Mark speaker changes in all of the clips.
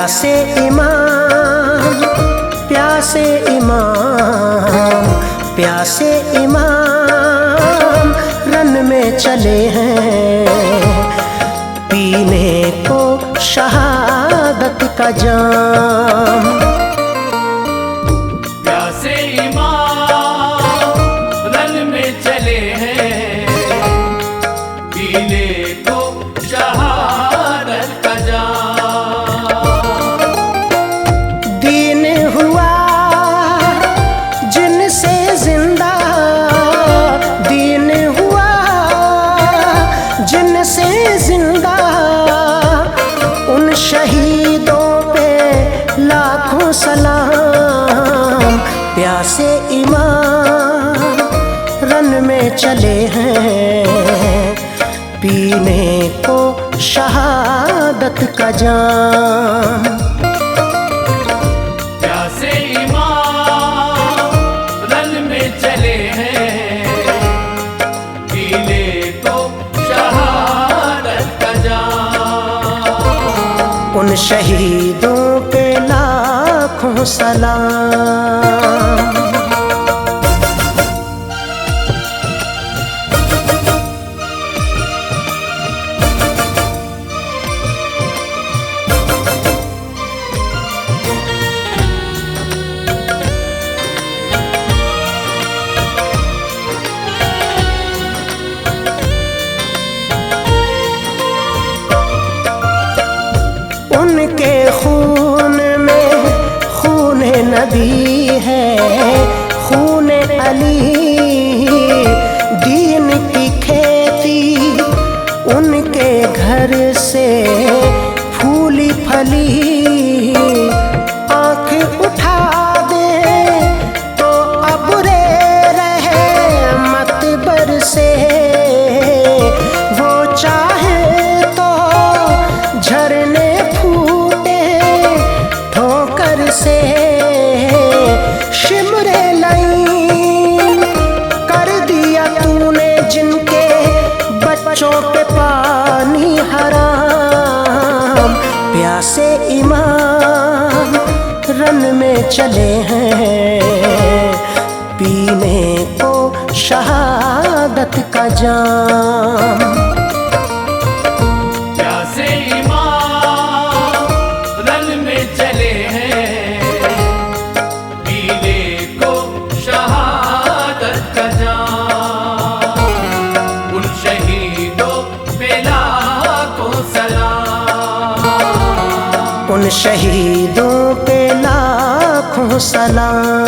Speaker 1: प्यासे इमाम, प्यासे इमाम, प्यासे इमाम रन में चले हैं, पीने को शहादत का जाम।
Speaker 2: प्यासे इमाम रन में चले हैं, पीने को शहादत का जाम।
Speaker 1: दीन हुआ जिनसे जिंदा, दीन हुआ जिनसे जिंदा, उन शहीदों पे लाखों सलाम। प्यासे इमाम रन में चले हैं, पीने को शहादत का जाम।
Speaker 2: प्यासे इमाम रन में चले हैं, पीने को शहादत का जाम।
Speaker 1: उन शहीदों पे लाखों सलाम। उनके खून में खून नबी है, खून अली, दीन की खेती उनके घर से फूली फली। आँख उठा दे तो अबरे रहमत बरसे, वो चाहे तो झरने फूटे ठोकर से। शिमरे लाइन कर दिया तूने जिनके बच्चों पे पानी हराम। प्यासे इमाम रन में चले हैं, पीने को शहादत का जाम।
Speaker 2: प्यासे इमाम रन में चले हैं, पीने को शहादत का जाम। उन शहीदों पे लाखों सलाम,
Speaker 1: उन शहीदों पे लाखों सलाम।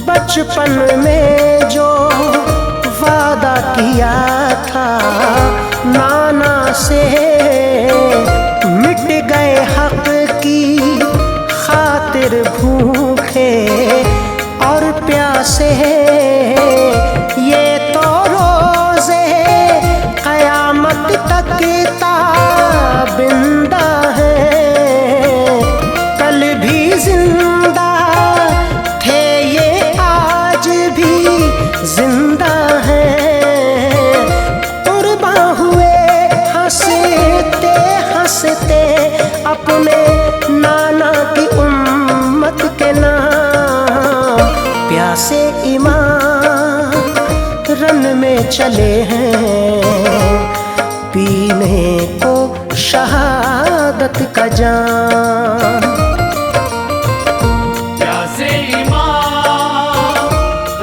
Speaker 1: बचपन में जो वादा किया था नाना से, मिट गए हक की खातिर भूखे और प्यासे। ये तो रोज़े क़यामत तक ताबिंदा है, कल भी जिंदा थे ये आज भी जिंदा है। कुर्बान हुए हंसते हंसते अपने नाना की उम्मत के नाम। प्यासे इमाम रन में चले हैं, पीने को शहादत का जाम।
Speaker 2: प्यासे इमाम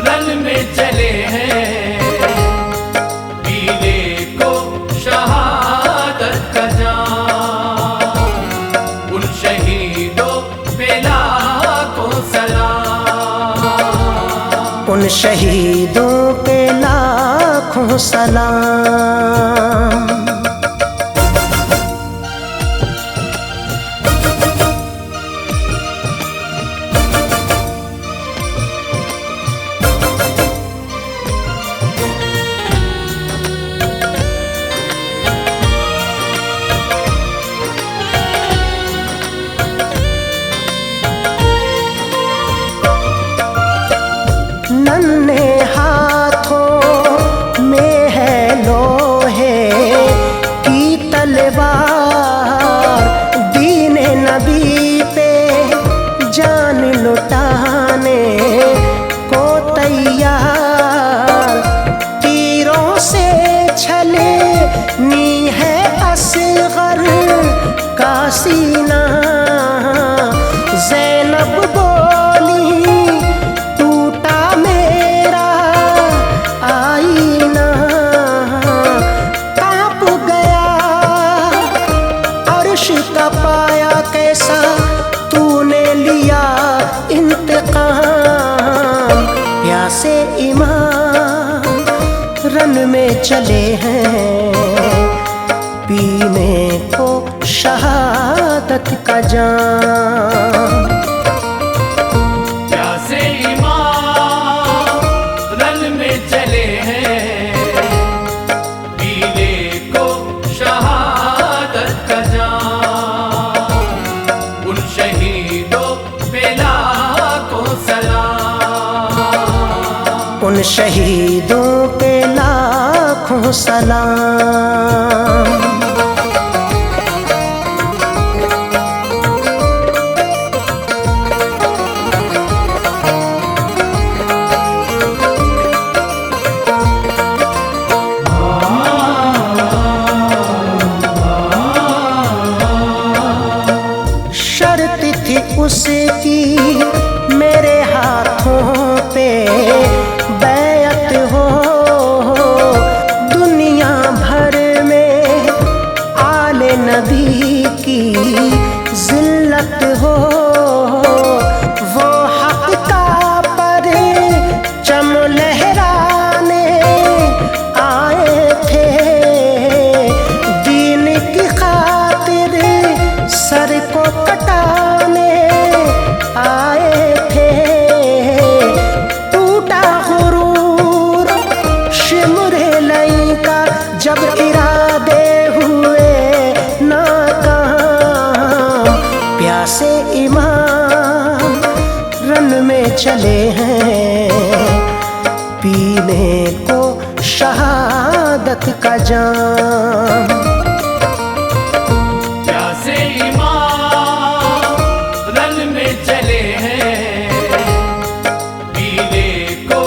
Speaker 2: रन में चले हैं, पीने को शहादत का जाम। उन शहीदों पे लाखों सलाम,
Speaker 1: उन शहीदों पे लाखों सलाम। पीने को शहादत का जाम।
Speaker 2: प्यासे ईमान रन में चले हैं, पीने को शहादत का जाम। उन शहीदों पे लाखों सलाम,
Speaker 1: उन शहीदों पे लाखों सलाम। शर्त थी उसकी मेरे हाथों पे बैअत हो, दुनिया भर में आले नबी की जिल्लत हो। वो हक का परचम लहराने आए थे, दीन की खातिर सर को कटाने आए थे। टूटा गुरूर शिमरे लई का जब इरादे हुए नाकाम। प्यासे ईमान रन में चले हैं, पीने को शहादत का जाम।
Speaker 2: प्यासे ईमान रन में चले हैं, पीने को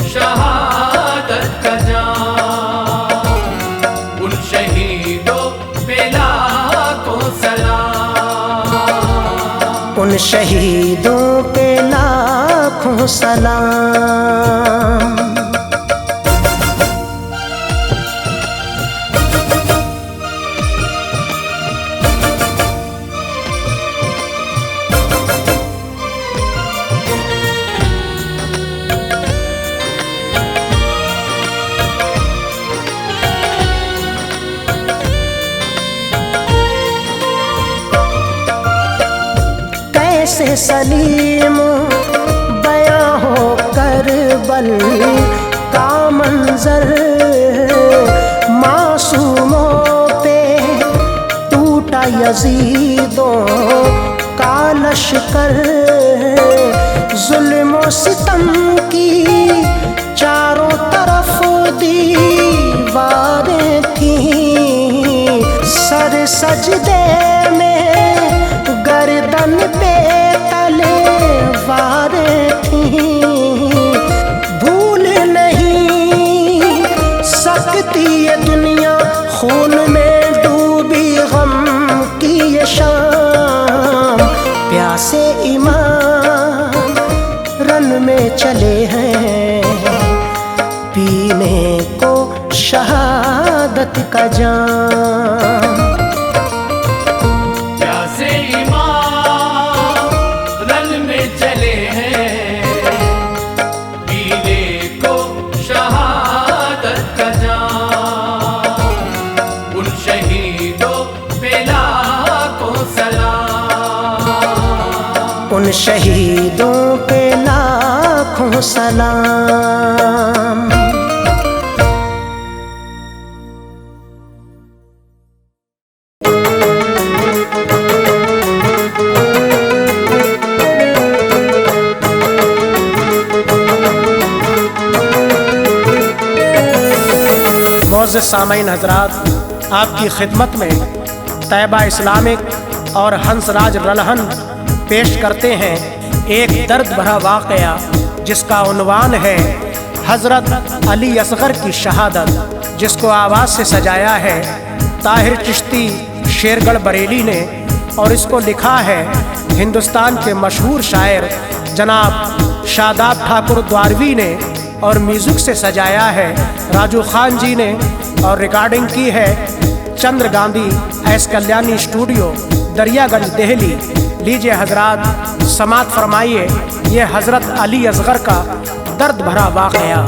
Speaker 2: शहादत का जाम। उन शहीदों पे लाखों सलाम,
Speaker 1: उन शहीदों पे लाखों सलाम। कैसे सलीम बयां हो करबल का मंजर, मासूमों पे टूटा यजीदों का लश्कर। जुल्म और सितम की चारों तरफ दीवारें थीं, सर सजदे में गर्दन पे तलवारें थीं। भूल नहीं सकती ये दुनिया खून में डूबी गम की ये शाम। प्यासे ईमान रन में चले हैं, पीने को शहादत का जाम।
Speaker 2: प्यासे ईमान रन में चले हैं, पीने को शहादत का जाम। उन शहीदों पे लाखों सलाम,
Speaker 1: उन शहीदों पे लाखों सलाम। मोअज़्ज़िज़ सामईन हज़रात, आपकी खिदमत में तैयबा इस्लामिक और हंसराज रलहन पेश करते हैं एक दर्द भरा वाक़या जिसका उन्वान है हज़रत अली असग़र की शहादत, जिसको आवाज़ से सजाया है ताहिर चिश्ती शेरगढ़ बरेली ने और इसको लिखा है हिंदुस्तान के मशहूर शायर जनाब शादाब ठाकुर द्वारवी ने और म्यूज़िक से सजाया है राजू खान जी ने और रिकॉर्डिंग की है चंद्र गांधी एस कल्याणी स्टूडियो दरियागंज दिल्ली। लीजिए हजरात, समात फरमाइए ये हज़रत अली असग़र का दर्द भरा वाक़या।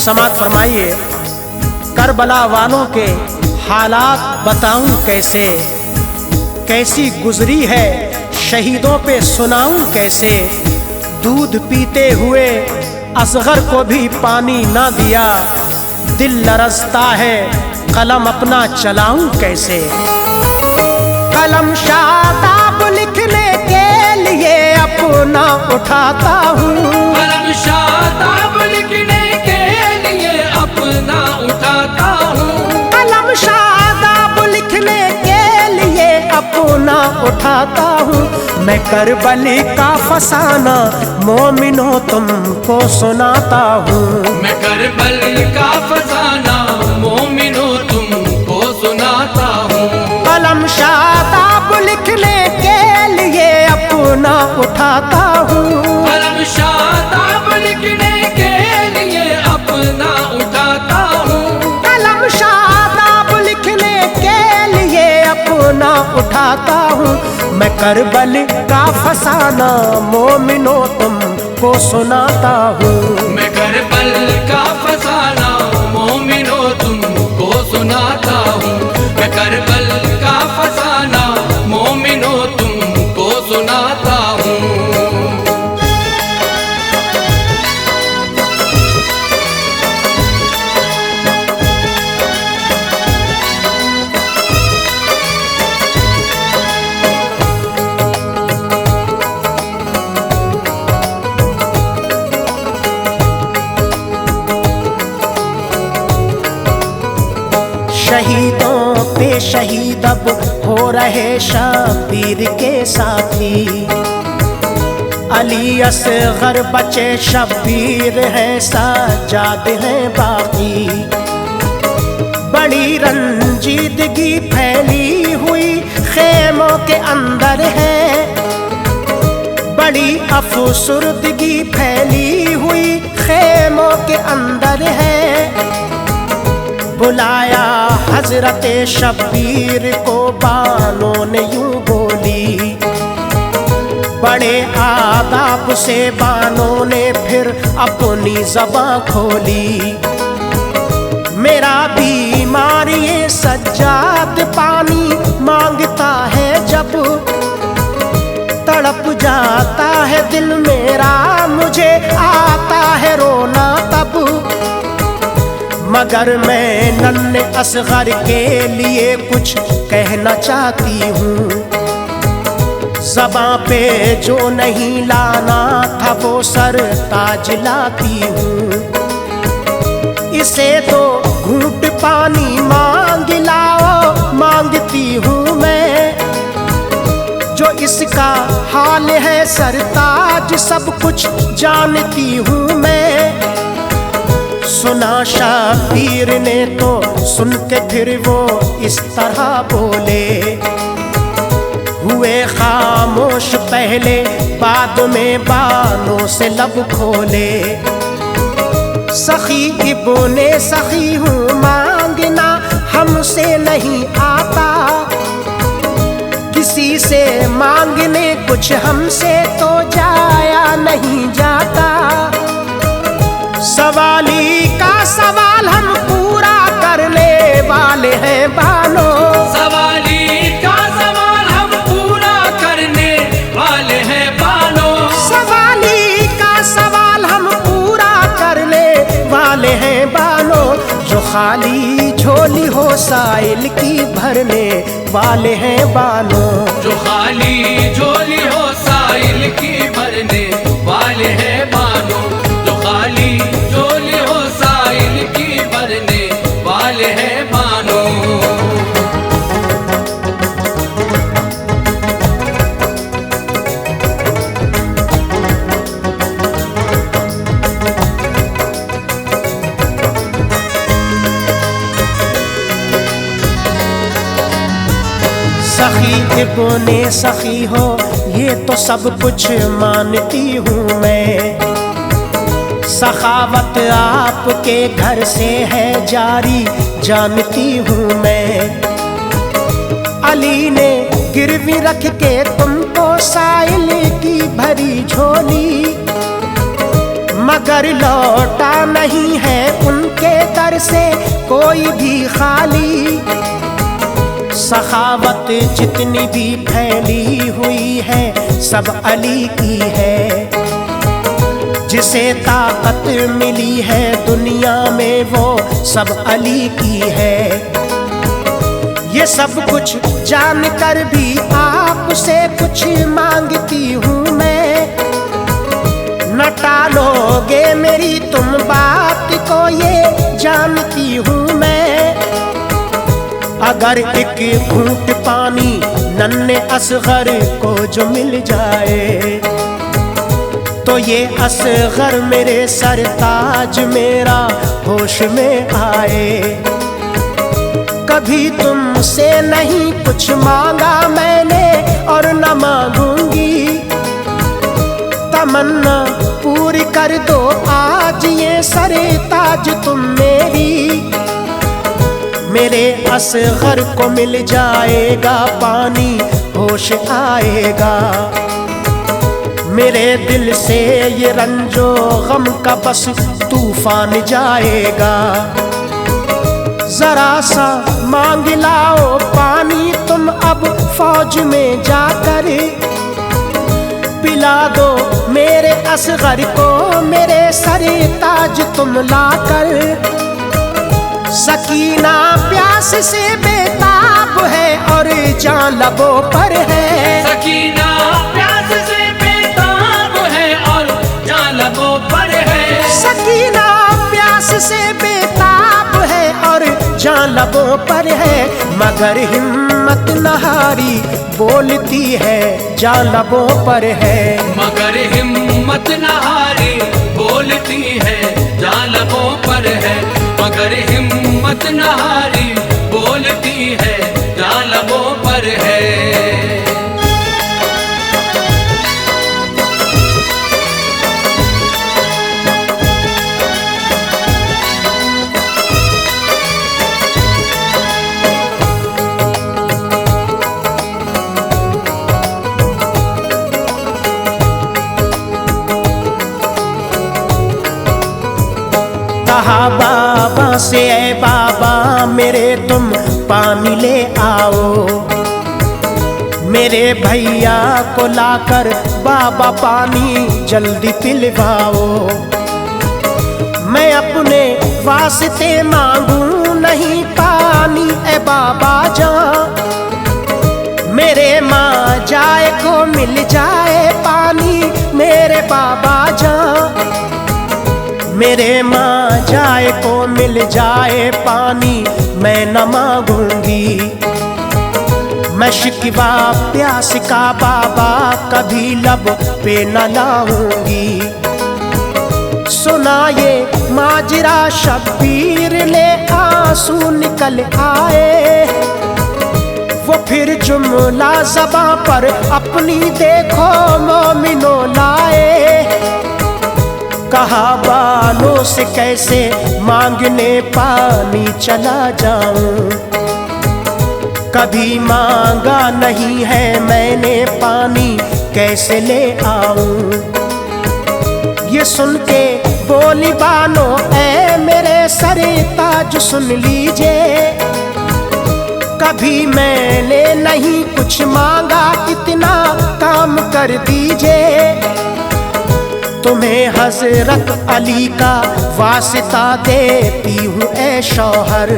Speaker 1: समात फरमाइए। करबला वालों के हालात बताऊं कैसे, कैसी गुजरी है शहीदों पे सुनाऊं कैसे। दूध पीते हुए असगर को भी पानी ना दिया, दिल लरजता है कलम अपना चलाऊं कैसे। कलम शादाब लिखने के लिए अपना उठाता हूँ,
Speaker 2: कलम शादाब लिखने के लिए अपना उठाता हूँ,
Speaker 1: कलम शादाब लिखने के लिए अपना उठाता हूँ। मैं करबली का फसाना मोमिनो तुमको सुनाता हूँ,
Speaker 2: मैं करबल का फसाना मोमिनो तुमको सुनाता हूँ।
Speaker 1: कलम शादाब लिखने के लिए अपना उठाता हूँ,
Speaker 2: कलम शादाब लिखने के लिए अपना उठाता हूँ,
Speaker 1: कलम शादाब लिखने के लिए अपना उठाता हूँ। मैं करबल का फसाना मोमिनो तुमको सुनाता हूँ,
Speaker 2: मैं करबल का फसाना मोमिनो तुमको सुनाता हूँ, मैं करबल का फसाना मोमिनो तुमको सुनाता हूँ।
Speaker 1: शहीदों पे शहीद अब हो रहे शबीर के साथी। अली असगर बचे शबीर हैं, सज्जाद हैं बाकी। बड़ी रंजीदगी फैली हुई खेमों के अंदर है, बड़ी अफसुर्दगी फैली हुई खेमों के अंदर है। बुलाया हजरत शबीर को बानों ने यूं बोली, बड़े आदाब से बानों ने फिर अपनी ज़बां खोली। मेरा बीमार ये सज्जाद पानी मांगता है जब, तड़प जाता है दिल मेरा, मुझे आता है रोना तब। मगर मैं नन्हे असगर के लिए कुछ कहना चाहती हूँ, ज़बां पे जो नहीं लाना था वो सर ताज लाती हूँ। इसे तो घूंट पानी मांग लाओ, मांगती हूँ मैं। जो इसका हाल है सरताज सब कुछ जानती हूँ मैं। सुना शबीर ने तो सुन के फिर वो इस तरह बोले, हुए खामोश पहले बाद में बानों से लब खोले। सखी इब्ने सखी हूँ मांगना हमसे नहीं आता, किसी से मांगने कुछ हमसे तो जाया नहीं जाता। सवाली का सवाल हम पूरा करने वाले हैं बानो,
Speaker 2: सवाली का सवाल हम पूरा करने वाले हैं बानो,
Speaker 1: सवाली का सवाल हम पूरा करने वाले हैं बानो। जो खाली झोली हो साइल की भरने वाले हैं बानो,
Speaker 2: जो खाली झोली हो साइल की भरने वाले हैं बानो, जो खाली झोली हो साइल की भरने वाले हैं बानो।
Speaker 1: सखी इब्ने सखी हो ये तो सब कुछ मानती हूँ मैं। सखावत आपके घर से है जारी जानती हूँ मैं। अली ने गिरवी रख के तुमको साइल की भरी झोली, मगर लौटा नहीं है उनके दर से कोई भी खाली। सखावत जितनी भी फैली हुई है सब अली की है। जिसे ताकत मिली है दुनिया में वो सब अली की है। ये सब कुछ जानकर भी आपसे कुछ मांगती हूँ मैं। न टालोगे मेरी तुम बात को ये जानती हूँ मैं। अगर एक घूंट पानी नन्हे असगर को जो मिल जाए तो ये असगर मेरे सरताज मेरा होश में आए। कभी तुमसे नहीं कुछ मांगा मैंने और न मांगूंगी। तमन्ना पूरी कर दो आज ये सरताज तुम मेरी। मेरे असगर को मिल जाएगा पानी होश आएगा। मेरे दिल से ये रंजो गम का बस तूफान जाएगा। जरा सा मांग लाओ पानी तुम अब फौज में जाकर। पिला दो मेरे असगर को मेरे सरताज तुम लाकर। सकीना प्यास से बेताब है और जान लबों पर है।
Speaker 2: सकीना प्यास से बेताब है और जान लबों पर है।
Speaker 1: सकीना प्यास से बेताब है और जान लबों पर है। मगर हिम्मत न हारी बोलती है जान लबों पर है।
Speaker 2: मगर हिम्मत न हारी बोलती है जान लबों पर है। मगर हिम्मत न हारी बोलती है जान लबों पर है।
Speaker 1: कहा बाबा से ऐ बाबा मेरे तुम पानी ले आओ। मेरे भैया को लाकर बाबा पानी जल्दी पिलवाओ। मैं अपने वास्ते मांगू नहीं पानी ऐ बाबा जान। मेरे माँ जाए को मिल जाए पानी मेरे बाबा जान। मेरे माँ जाए को मिल जाए पानी मैं न मांगूंगी। मैं शिकवा प्यास का बाबा कभी लब पे न लाऊंगी। सुना ये माजरा शब्बीर ले आंसू निकल आए। वो फिर जुमला ज़बां पर अपनी देखो मोमिनो लाए। कहा बालों से कैसे मांगने पानी चला जाऊं। कभी मांगा नहीं है मैंने पानी कैसे ले आऊं। ये सुन के बोली बानो ऐ मेरे सरताज सुन लीजिए। कभी मैंने नहीं कुछ मांगा इतना काम कर दीजिए। तुम्हें हजरत अली का वास्ता देती हूँ ऐ शौहर।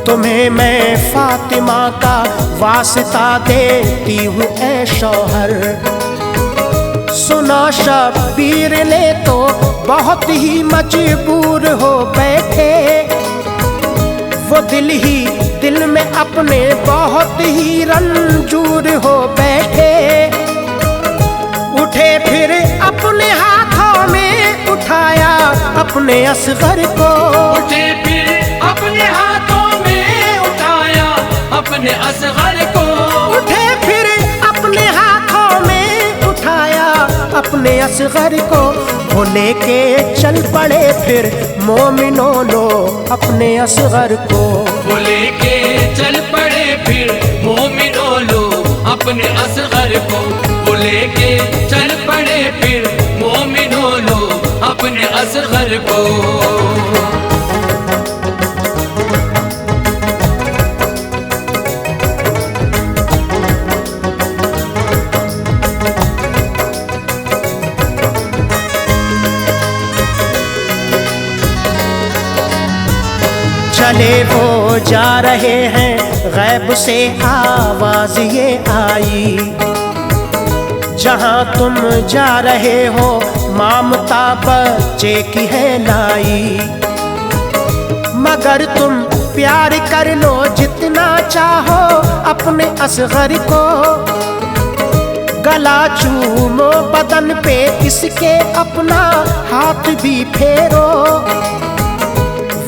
Speaker 1: तुम्हें मैं फातिमा का वास्ता देती हूँ ऐ शौहर। सुना शब्बीर ने तो बहुत ही मजबूर हो बैठे। वो दिल ही दिल में अपने बहुत ही रंजूर हो बैठे। उठे फिर अपने हाथों में उठाया अपने असगर को।
Speaker 2: उठे फिर अपने हाथों में उठाया अपने असगर को।
Speaker 1: उठे फिर अपने हाथों में उठाया अपने असगर को। वो लेके चल पड़े फिर मोमिनो लो अपने असगर को।
Speaker 2: वो लेके चल पड़े फिर मोमिनो लो अपने असगर को। वो लेके चल पड़े फिर मोमिनो लो अपने असगर को।
Speaker 1: चले वो जा रहे हैं गैब से आवाज ये आई, जहाँ तुम जा रहे हो ममता बच्चे की है लाई। मगर तुम प्यार कर लो जितना चाहो अपने असगर को, गला चूमो बदन पे इसके अपना हाथ भी फेरो।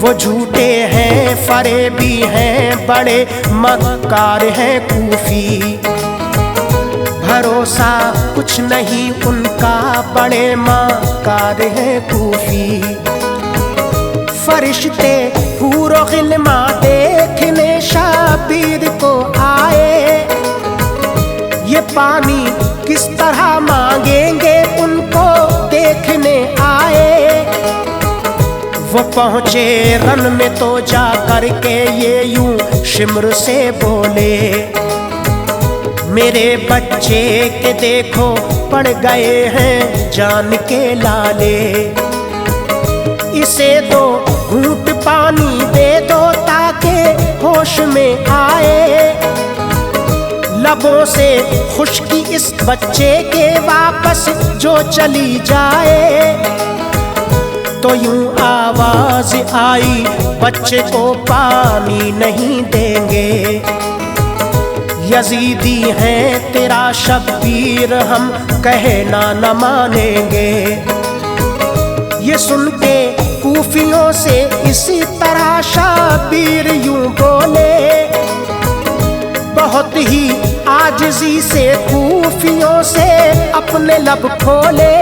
Speaker 1: वो झूठे हैं फरेबी हैं बड़े मक्कार हैं कूफी, भरोसा कुछ नहीं उनका बड़े मक्कार हैं कूफी। फरिश्ते पूरो गिल्मा देखने शाबीर को आए, ये पानी किस तरह मांगेंगे उनको देखने आए। वो पहुँचे रन में तो जा करके ये यूं शिमर से बोले, मेरे बच्चे के देखो पड़ गए हैं जान के लाले। इसे दो घूंट पानी दे दो ताकि होश में आए। लबों से खुशकी इस बच्चे के वापस जो चली जाए। तो यूं आवाज आई बच्चे को पानी नहीं देंगे, यजीदी हैं तेरा शब्बीर हम कहना न मानेंगे। ये सुन के कूफियों से इसी तरह शब्बीर यूं बोले, बहुत ही आजिज़ी से कूफियों से अपने लब खोले।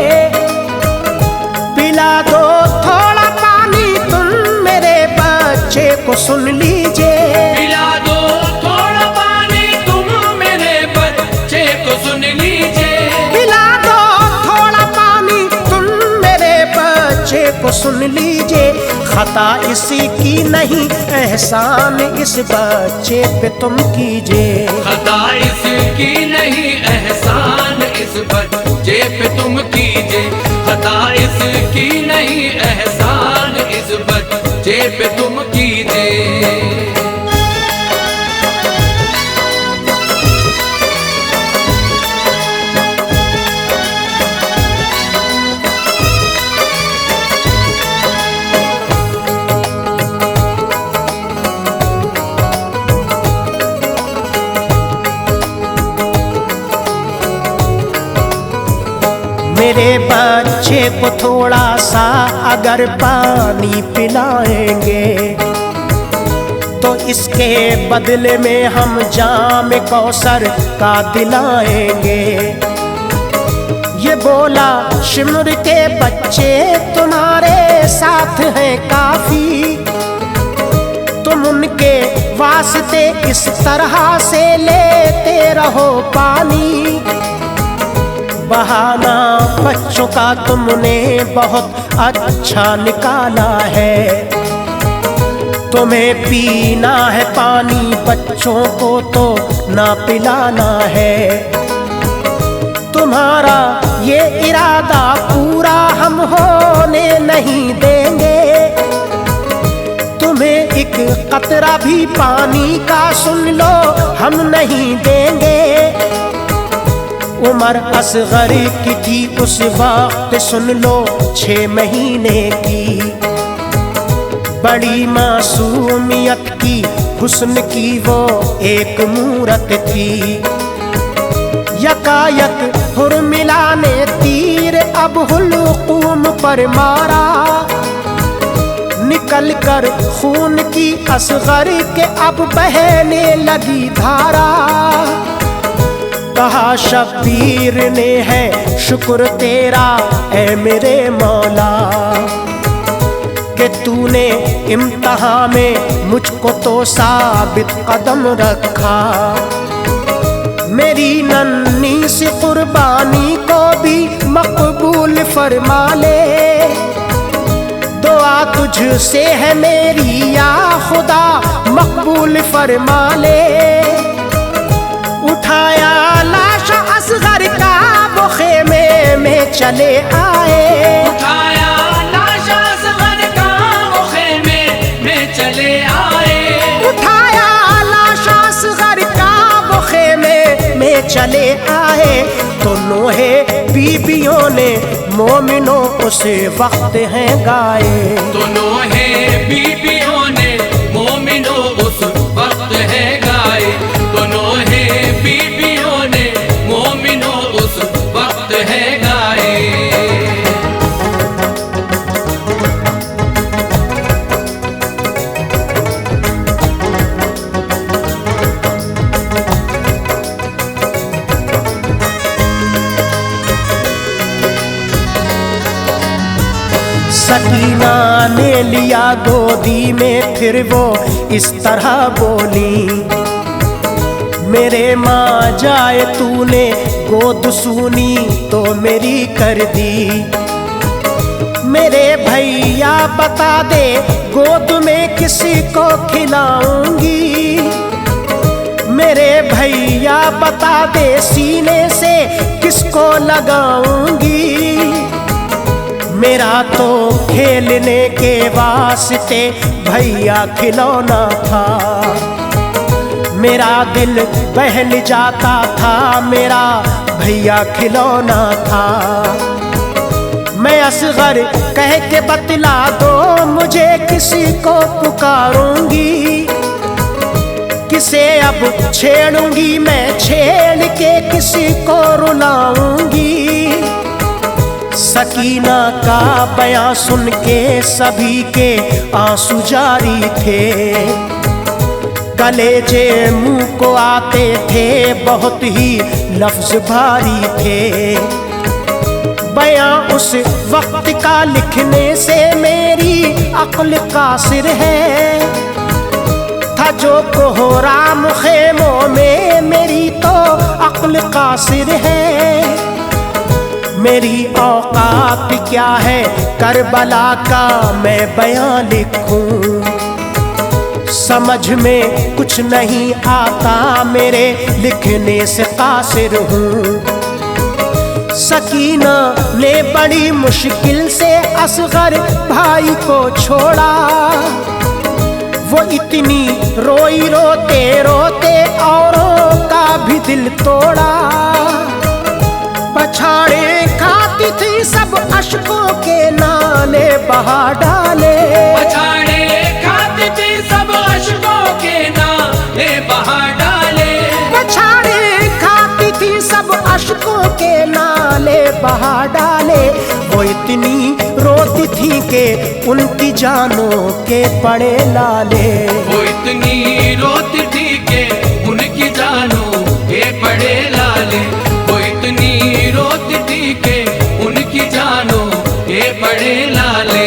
Speaker 1: पिला दो थोड़ा पानी तुम मेरे बच्चे को सुन लीजिए।
Speaker 2: पिला दो थोड़ा पानी तुम मेरे बच्चे को सुन लीजिए।
Speaker 1: पिला दो थोड़ा पानी तुम मेरे बच्चे को सुन लीजिए। खता इसी की नहीं एहसान इस बच्चे पे तुम कीजिए।
Speaker 2: खता इसकी नहीं एहसान इस बच्चे पे तुम कीजिए। खता इसकी नहीं एहसान इस बच्चे पे तुम कीजिए।
Speaker 1: मेरे बच्चे को थोड़ा सा अगर पानी पिलाएंगे, तो इसके बदले में हम जाम कौसर का दिलाएंगे। ये बोला शिमर के बच्चे तुम्हारे साथ हैं काफी, तुम उनके वास्ते इस तरह से लेते रहो पानी। बहाना बच्चों का तुमने बहुत अच्छा निकाला है, तुम्हें पीना है पानी बच्चों को तो ना पिलाना है। तुम्हारा ये इरादा पूरा हम होने नहीं देंगे, तुम्हें एक कतरा भी पानी का सुन लो हम नहीं देंगे। उम्र असगर की थी उस वक्त सुन लो 6 महीने की, बड़ी मासूमियत की हुस्न की वो एक मूरत थी। यकायक हुर्मिला ने तीर अब हुलूम पर मारा, निकल कर खून की असगर के अब बहने लगी धारा। कहा शब्बीर ने है शुक्र तेरा ऐ मेरे मौला, कि तूने इम्तिहान में मुझको तो साबित कदम रखा। मेरी नन्ही सी कुर्बानी को भी मकबूल फरमा ले, दुआ तुझसे है मेरी या खुदा मकबूल फरमा ले। उठाया लाश असगर का वो खेमे में चले आए।
Speaker 2: उठाया लाश असगर का वो खेमे में चले आए।
Speaker 1: उठाया लाश असगर का वो खेमे में चले आए। तो नूहे बीबियों ने मोमिनों उस वक्त हैं गाए।
Speaker 2: तो नूहे बीबियों ने मोमिनों उस वक्त है गाए। तो नूहे बीबियों ने मोमिनों उस वक्त है गाए।
Speaker 1: सकीना ने लिया गोदी में फिर वो इस तरह बोली, मेरे माँ जाए तूने गोद सुनी तो मेरी कर दी। मेरे भैया बता दे गोद में किसी को खिलाऊंगी। मेरे भैया बता दे सीने से किसको लगाऊंगी। मेरा तो खेलने के वास्ते भैया खिलौना था। मेरा दिल बहल जाता था, मेरा भैया खिलौना था। मैं असगर कह के बतला दो मुझे किसी को पुकारूंगी। किसे अब छेड़ूंगी मैं छेड़ के किसी को रुलाऊंगी। सकीना का बयां सुन के सभी के आंसू जारी थे। कलेजे मुंह को आते थे, बहुत ही लफ्ज भारी थे। बयां उस वक्त का लिखने से मेरी अक्ल कासिर है। था जो कोहराम खेमों में मेरी तो अक्ल कासिर है। मेरी औकात क्या है करबला का मैं बयां लिखूं। समझ में कुछ नहीं आता मेरे लिखने से कासिर हूँ। सकीना ने बड़ी मुश्किल से असगर भाई को छोड़ा। वो इतनी रोई रोते रोते औरों का भी दिल तोड़ा। पछाड़े खाती थी सब अश्कों के नाले बहा डाले।
Speaker 2: पछाड़े खाती थी सब अश्कों के नाले बहा डाले।
Speaker 1: पछाड़े खाती थी सब अश्कों के नाले बहा डाले। वो इतनी रोती थी कि उनकी जानों के पड़े लाले।
Speaker 2: वो इतनी रोती थी कि उनकी जानों के पड़े लाले। वो इतनी रोती थी कि उनकी जानों के पड़े लाले।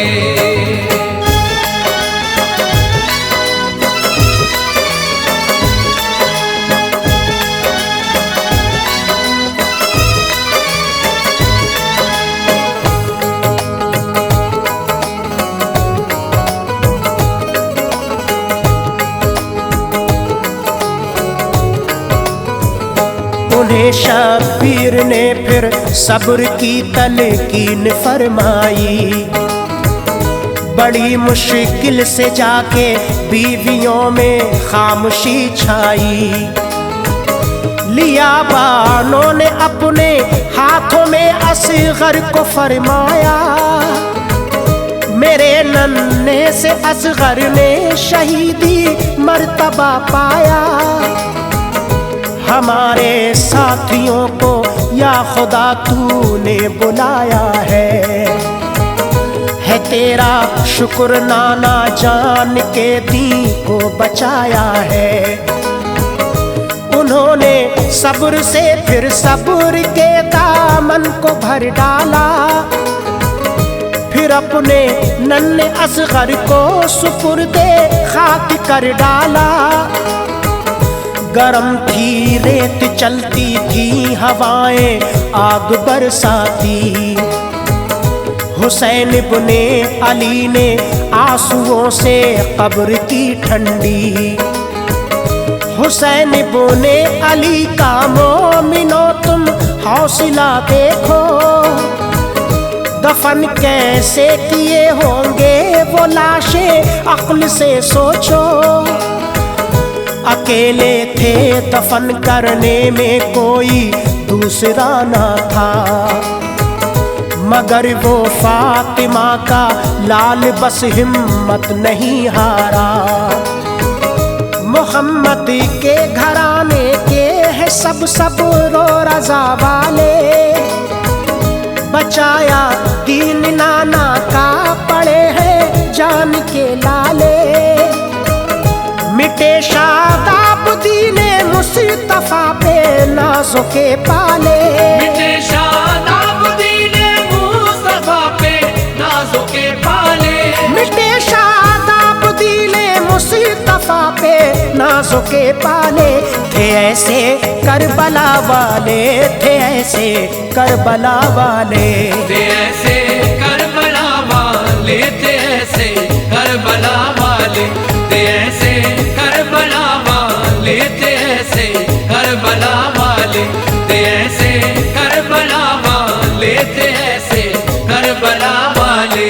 Speaker 1: उन्हें शब्बीर ने फिर सब्र की तलकीन फरमाई। बड़ी मुश्किल से जाके बीवियों में खामोशी छाई। लिया बानों ने अपने हाथों में असगर को फरमाया। मेरे नन्हे से असगर ने शहीदी मर्तबा पाया। हमारे साथियों को या खुदा तूने बुलाया है तेरा शुक्र नाना जान के दी को बचाया है। उन्होंने सब्र से फिर सब्र के दामन को भर डाला। फिर अपने नन्हे असगर को सुपुर्दे खाक कर डाला। गरम थी रेत चलती थी हवाएं आग बरसाती। हुसैन इब्ने अली ने आंसुओं से कब्र की ठंडी। हुसैन इब्ने अली का मोमिनो तुम हौसला देखो, दफन कैसे किए होंगे वो लाशें अक्ल से सोचो। अकेले थे दफन करने में कोई दूसरा ना था, मगर वो फातिमा का लाल बस हिम्मत नहीं हारा। मोहम्मद के घराने के हैं सब रो रजा वाले, बचाया दीन नाना का पड़े हैं जान के लाले। मिटे शादाब दीने मुस्तफा पे नाज़ों के पाले,
Speaker 2: मिटे शादाब दीने मुस्तफा पे नाज़ों के पाले,
Speaker 1: मिटे शादाब दीने मुस्तफा पे नाज़ों के पाले। थे ऐसे करबला वाले, थे ऐसे करबला वाले,
Speaker 2: थे ऐसे करबला वाले, थे ऐसे करबला वाले, थे ऐसे करबला वाले, थे ऐसे करबला वाले, थे ऐसे करबला वाले, थे ऐसे करबला वाले।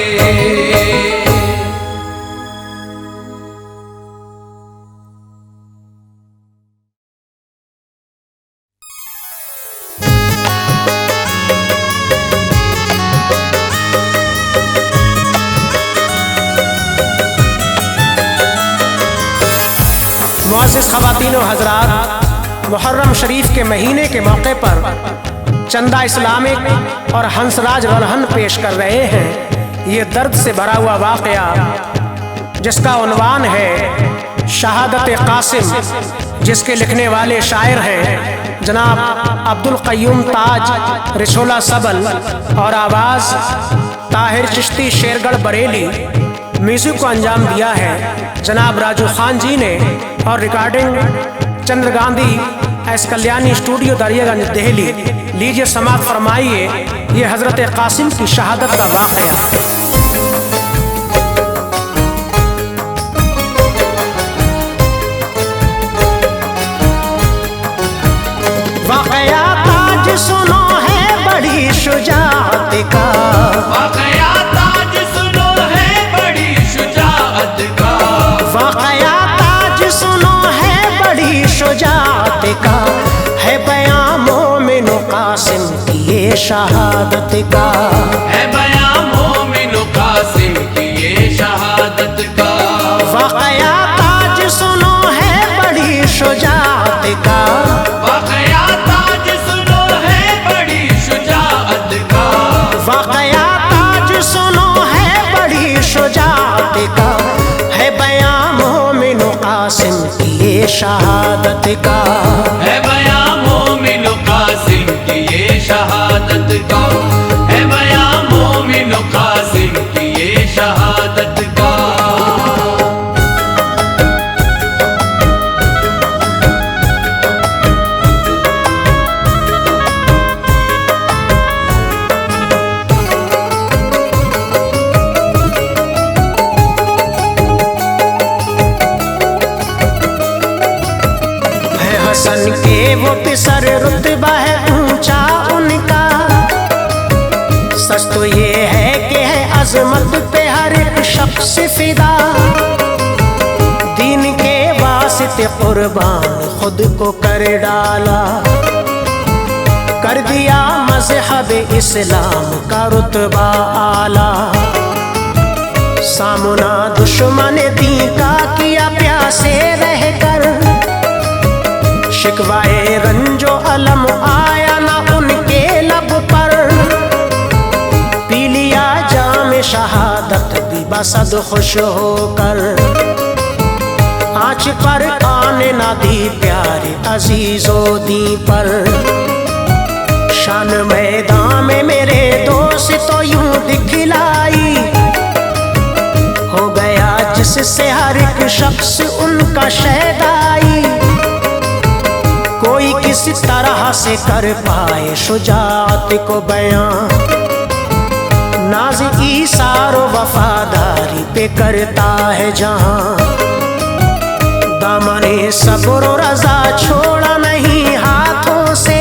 Speaker 1: मुअज़्ज़िज़ ख़वातीन व हज़रात, मुहर्रम शरीफ के महीने के मौके पर चंदा इस्लामिक और हंसराज रलहन पेश कर रहे हैं ये दर्द से भरा हुआ वाक़या, जिसका उन्वान है शहादत कासिम, जिसके लिखने वाले शायर हैं जनाब अब्दुल क़य्यूम ताज रिछोला सबल और आवाज़ ताहिर चिश्ती शेरगढ़ बरेली। म्यूजिक को अंजाम दिया है जनाब राजू खान जी ने और रिकॉर्डिंग चंद्र गांधी एस कल्याणी स्टूडियो दरियागंज दिल्ली। लीजिए समाअत फरमाइए ये हज़रत कासिम की शहादत का वाक़या। वाक़या ताज सुनो है बड़ी शुजाअत का,
Speaker 2: वाक़या ताज सुनो है बड़ी शुजाअत का,
Speaker 1: वाक़या ताज सुनो है बड़ी शुजाअत का, है बयां मोमिन कासिम की ये शहादत का,
Speaker 2: है बयां मोमिन कासिम की ये शहादत का।
Speaker 1: वाक़या ताज सुनो है बड़ी शुजाअत का,
Speaker 2: वाक़या ताज सुनो है बड़ी शुजाअत का,
Speaker 1: वाक़या ताज सुनो है बड़ी शुजाअत का, है बयां मोमिन कासिम की ये शहादत का,
Speaker 2: है बयां मोमिन कासिम की ये शहादत का, है बयां मोमिन कासिम की ये शहादत का।
Speaker 1: हसन के वो पिसर रुतबा है ऊंचा उनका, सच तो ये है कि है अजमत पे हर एक शख्स फिदा, दीन के वास्ते कुर्बान खुद को कर डाला, कर दिया मज़हब इस्लाम का रुतबा आला, सामना दुश्मन दी का किया प्यासे रहकर, शिकवाए रंजो अलम आया ना उनके लब पर, पी लिया जाम शहादत भी बसद खुश होकर, आँच पर आने ना दी प्यारे अजीजो दी पर, शान मैदान में मेरे दोस्त तो यूं दिखलाई, हो गया जिससे हर एक शख्स उनका शैदाई, कोई किसी तरह से कर पाए शुजाअत को बयां, नाज ईसार वफादारी पे करता है जहां, दामने सब्र और रजा छोड़ा नहीं हाथों से,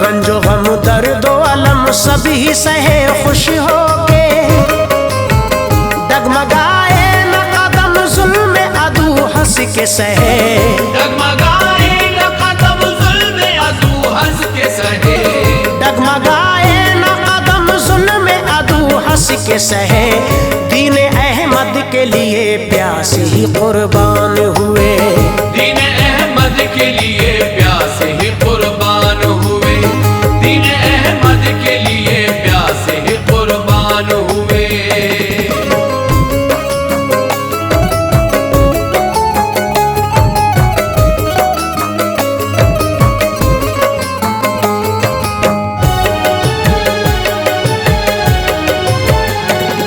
Speaker 1: रंजो गम दर्द व अलम सभी सहे खुश होके, डगमगाए न कदम जुल्म अदू हंस के सहे,
Speaker 2: डगमगाए न कदम जुल्म अदू हंस के सहे,
Speaker 1: डगमगाए न कदम जुल्म अदू हंस के सहे, दीन अहमद के लिए प्यासे ही कुर्बान हुए,
Speaker 2: दीन अहमद के लिए प्यासे ही कुर्बान हुए, दीन अहमद के लिए प्यासे ही कुर्बान हुए।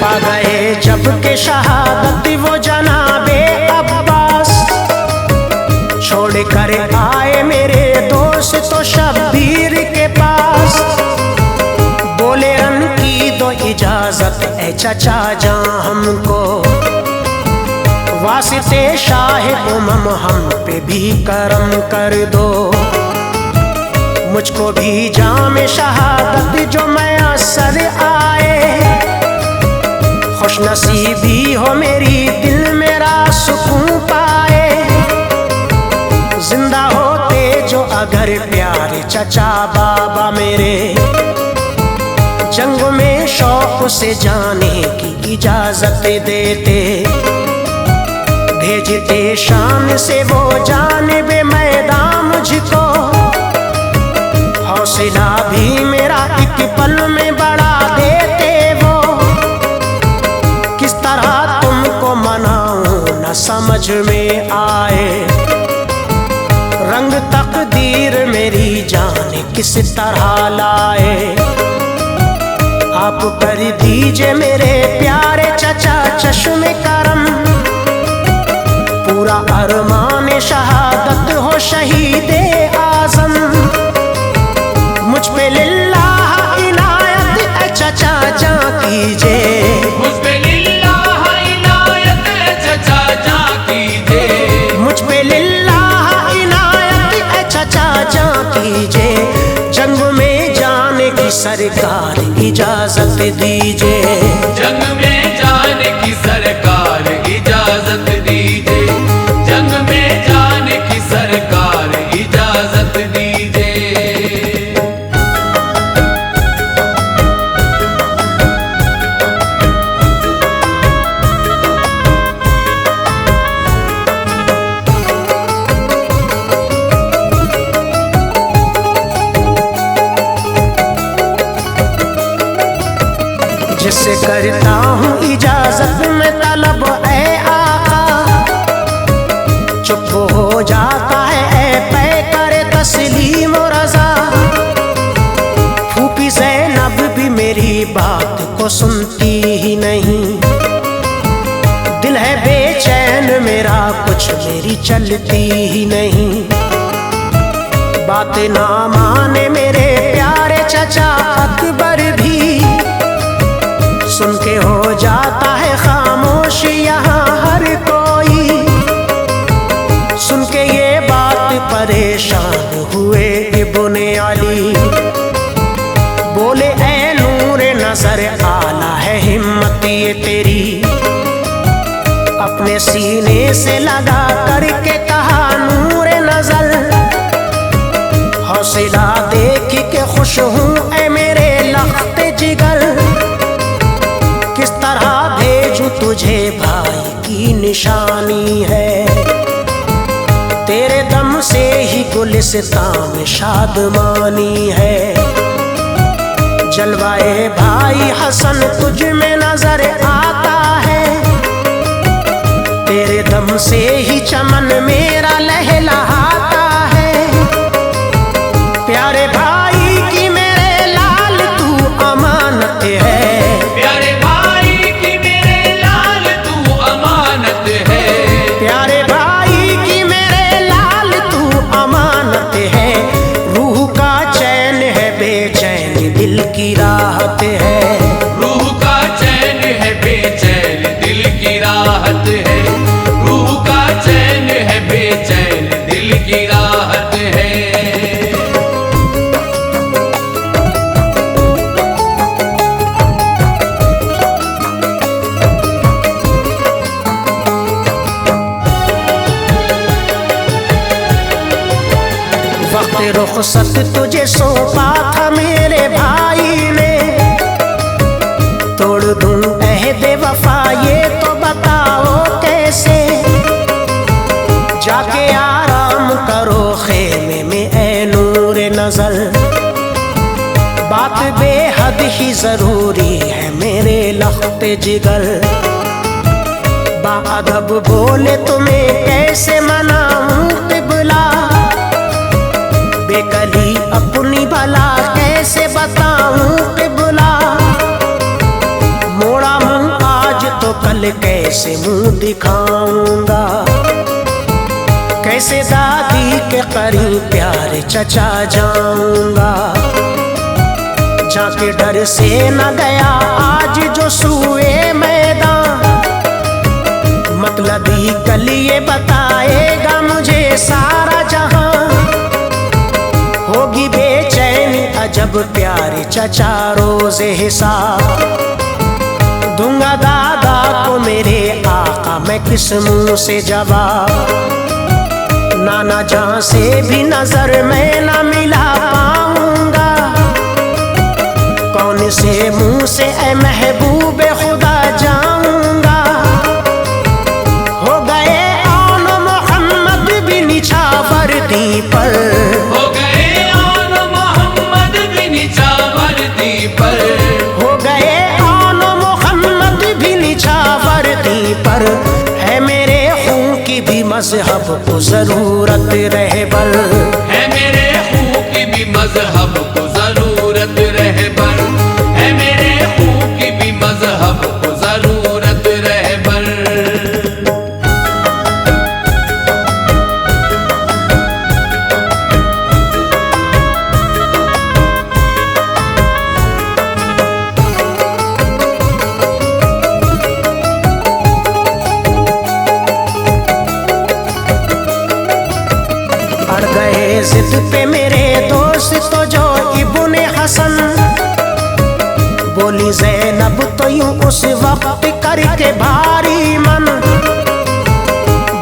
Speaker 1: पा गए जब के शहादत वो जनाबे अब्बास, छोड़ कर आए मेरे दोस्त तो शब्बीर के पास, बोले रन की दो इजाजत ए चचा जान हमको, वास्ते शाह उमम हम पे भी करम कर दो, मुझको भी जाम शहादत जो मैसर आए, खुश नसीबी हो मेरी दिल मेरा सुकून पाए, जिंदा होते जो अगर प्यारे चचा बाबा मेरे, जंग में शौक से जाने की इजाजत देते, भेजते शान से वो जानबे मैदान मुझको, हौसला भी मेरा एक पल में बढ़ा देते वो, किस तरह तुमको मनाऊं न समझ में आए, रंग तकदीर मेरी जान किस तरह लाए, आप कर दीजिए मेरे प्यारे चचा चश्मे करम, पूरा अरमान शहादत हो शहीदे आजम, मुझ पे लिल्लाह इनायत ए चचा जा कीजिए,
Speaker 2: मुझ पे लिल्लाह इनायत ए चचा जा कीजिए,
Speaker 1: मुझ पे लिल्लाह इनायत ए चचा जा कीजिए, जंग में जाने की सरकार इजाजत दीजिए,
Speaker 2: जंग में जाने की सरकार इजाजत दीजिए, जंग में जाने की सरकार इजाजत दीजिए।
Speaker 1: जिससे करता हूँ इजाजत में तलब ए आका, चुप हो जाता है ए पै करे तस्लीम और रजा, फूफी ज़ैनब भी मेरी बात को सुनती ही नहीं, दिल है बेचैन मेरा कुछ मेरी चलती ही नहीं, बात ना माने मेरे प्यारे चचा अकबर भी, सुन के हो जाता है खामोश यहाँ हर कोई, सुन के ये बात परेशान हुए इब्ने अली, बोले ऐ नूरे नजर आला है हिम्मत ये तेरी, अपने सीने से लगा करके कहा नूरे नजर, हौसला देख के खुश हूँ ऐ मेरे लख्ते जिगर, किस तरह भेजूं तुझे भाई की निशानी है, तेरे दम से ही गुलिस्तान में शादमानी है, जलवाए भाई हसन तुझ में नजर आता है, तेरे दम से ही चमन मेरा लहलहाता है, प्यारे भाई की मेरे लाल तू अमानत है,
Speaker 2: प्यारे भाई की मेरे लाल तू अमानत है,
Speaker 1: प्यारे भाई की मेरे लाल तू अमानत है, रूह का चैन है बेचैन दिल की राहत है।
Speaker 2: बेचैन दिल की राहत है।
Speaker 1: वक्त रुखसत तुझे सौंपा था मेरे भाई ने, तोड़ दूं अहद वफा ये तो बताओ कैसे। जाके आराम करो खेमे में ऐ नूर नजर, बात बेहद ही जरूरी है मेरे लख्त जिगर। बाअदब बोले तुम्हें कैसे मनाऊं क़िबला, बेकली अपनी भला कैसे बताऊं क़िबला। मोड़ा मुंह आज तो कल कैसे मुंह दिखाऊंगा, कैसे दादी के करीब प्यार चचा जाऊंगा। जाके डर से न गया आज जो सूए मैदान, मतलबी कल ये बताएगा मुझे सारा जहां। होगी बेचैनी अजब प्यारे चचा रोज़े हिसाब, दूंगा दादा को मेरे आका मैं किस मुंह से जवाब। नाना जान से भी नजर मैं न मिला पाऊंगा, कौन से मुंह से ऐ महबूब खुदा जाऊंगा। हो गए आन मोहम्मद भी निछावर दी पर,
Speaker 2: हो गए आन मोहम्मद भी निछावर दी पर,
Speaker 1: हो गए आन मोहम्मद भी निछावर दी पर। है मेरे खून की भी मजहब को जरूरत रहबर,
Speaker 2: है मेरे खून की भी मजहब को जरूरत रहबर, है मेरे खून की भी मजहब को जरूरत रहबर।
Speaker 1: अड़ गए जिद पे मेरे दोस्त तो जो इब्ने हसन, बोली ज़ैनब तो यूं उस वक्त करके भारी मन।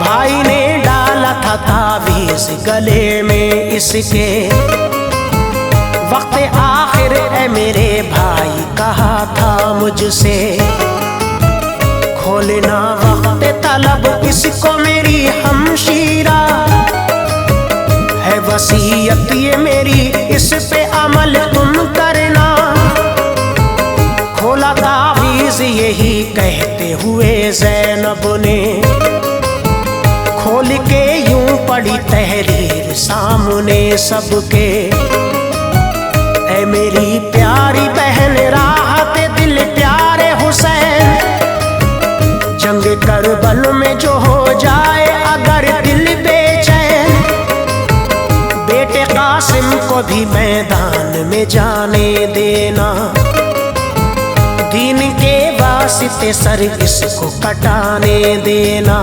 Speaker 1: भाई ने डाला था तावीज़ गले में इसके, वक्त आखिर ए मेरे भाई कहा था मुझसे। खोलना वक्त तलब इसको मेरी हमशीरा, है वसीयत ये मेरी इस पे अमल तुम करना। खोला तावीज़ यही कहते हुए ज़ैनब ने, खोल के यूं पड़ी तहरीर सामने सबके। ऐ मेरी प्यारी बहन राहत दिल प्यारे हुसैन, जंग करबल में जो हो जाए अगर दिल बेचैन। बेटे कासिम को भी मैदान में जाने देना, दीन के वास्ते सर इसको कटाने देना।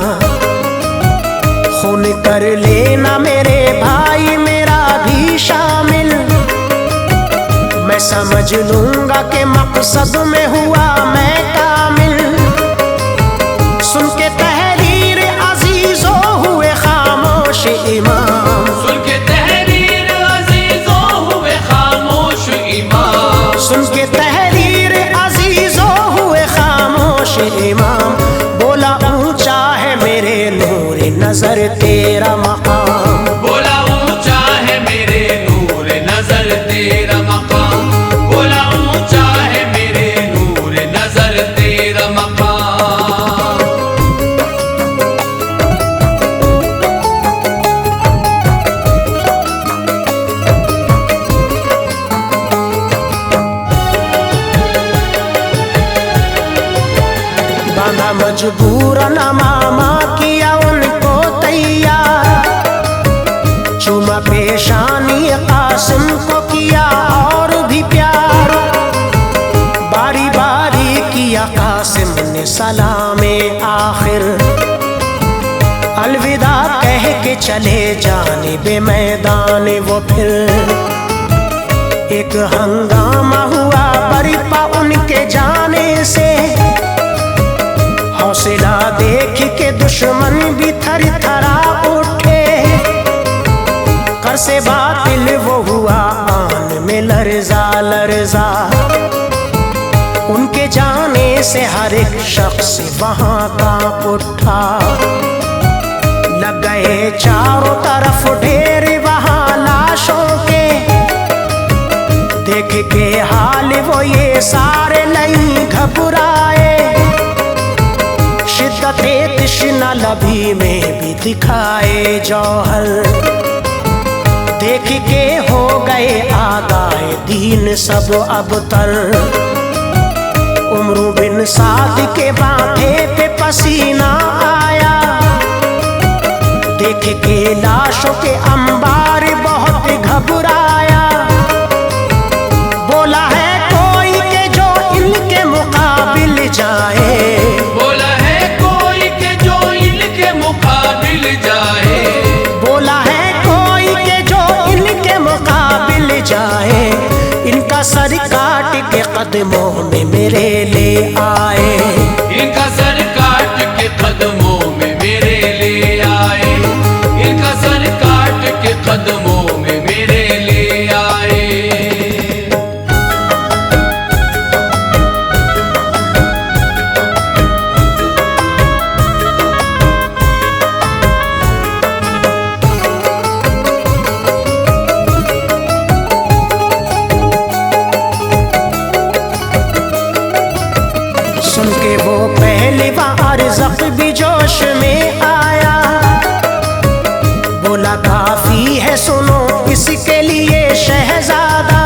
Speaker 1: खून कर लेना मेरे भाई मेरा भी शामिल, मैं समझ लूंगा कि मकसद में हुआ मैं कामिल। सुन के तहरीर अजीजों हुए खामोश इमाम,
Speaker 2: सुन के तहरीर अजीजों हुए खामोश इमाम,
Speaker 1: सुन के तहरीर अजीजों हुए खामोश इमाम। बोला ऊंचा है मेरे नूर नजर तेरा मकाम,
Speaker 2: बोला ऊंचा है मेरे नूर नजर तेरा मकाम, बोला ऊंचा है मेरे नूर नजर तेरा मकाम।
Speaker 1: बांधा मजबूरन मामा किया उनको तैयार, चूमा पेशानी कासिम को किया और भी प्यार। बारी बारी किया कासिम ने सलामे आखिर, अलविदा कह के बढ़ते चले जाने बे मैदान वो फिर एक हंगामा हुआ बरिपा उनके जाने से। हौसला देख के दुश्मन भी थर थरा उठे, कर से बातिल वो हुआ आन में लर्जा लर्जा। उनके जाने से हर एक शख्स वहां कांप उठा, लग गए चारों तरफ ढेर वहां लाशों के। देख के हाल वो ये सारे नहीं घबराए, शिद्दते तृष्णा लभी में भी दिखाए जौहर। देख के हो गए आगाए दीन सब अबतर, उमरू बिन साद के माथे पे पसीना आया। देख के लाशों के अंबार बहुत घबराया, बोला है कोई के जो इनके मुकाबिल जाए,
Speaker 2: बोला है कोई के जो इनके मुकाबिल जाए,
Speaker 1: बोला है कोई के जो इनके मुकाबिल जाए। इनका सर काट के कदमों में मेरे ले आए,
Speaker 2: इनका सर काट के कदमों में मेरे ले आए, इनका सर काट के कदमों में मेरे ले आए।
Speaker 1: सुन के वो पहली बार ज़ख्म भी जोश में आया, बोला काफी है सुनो इसके लिए शहजादा।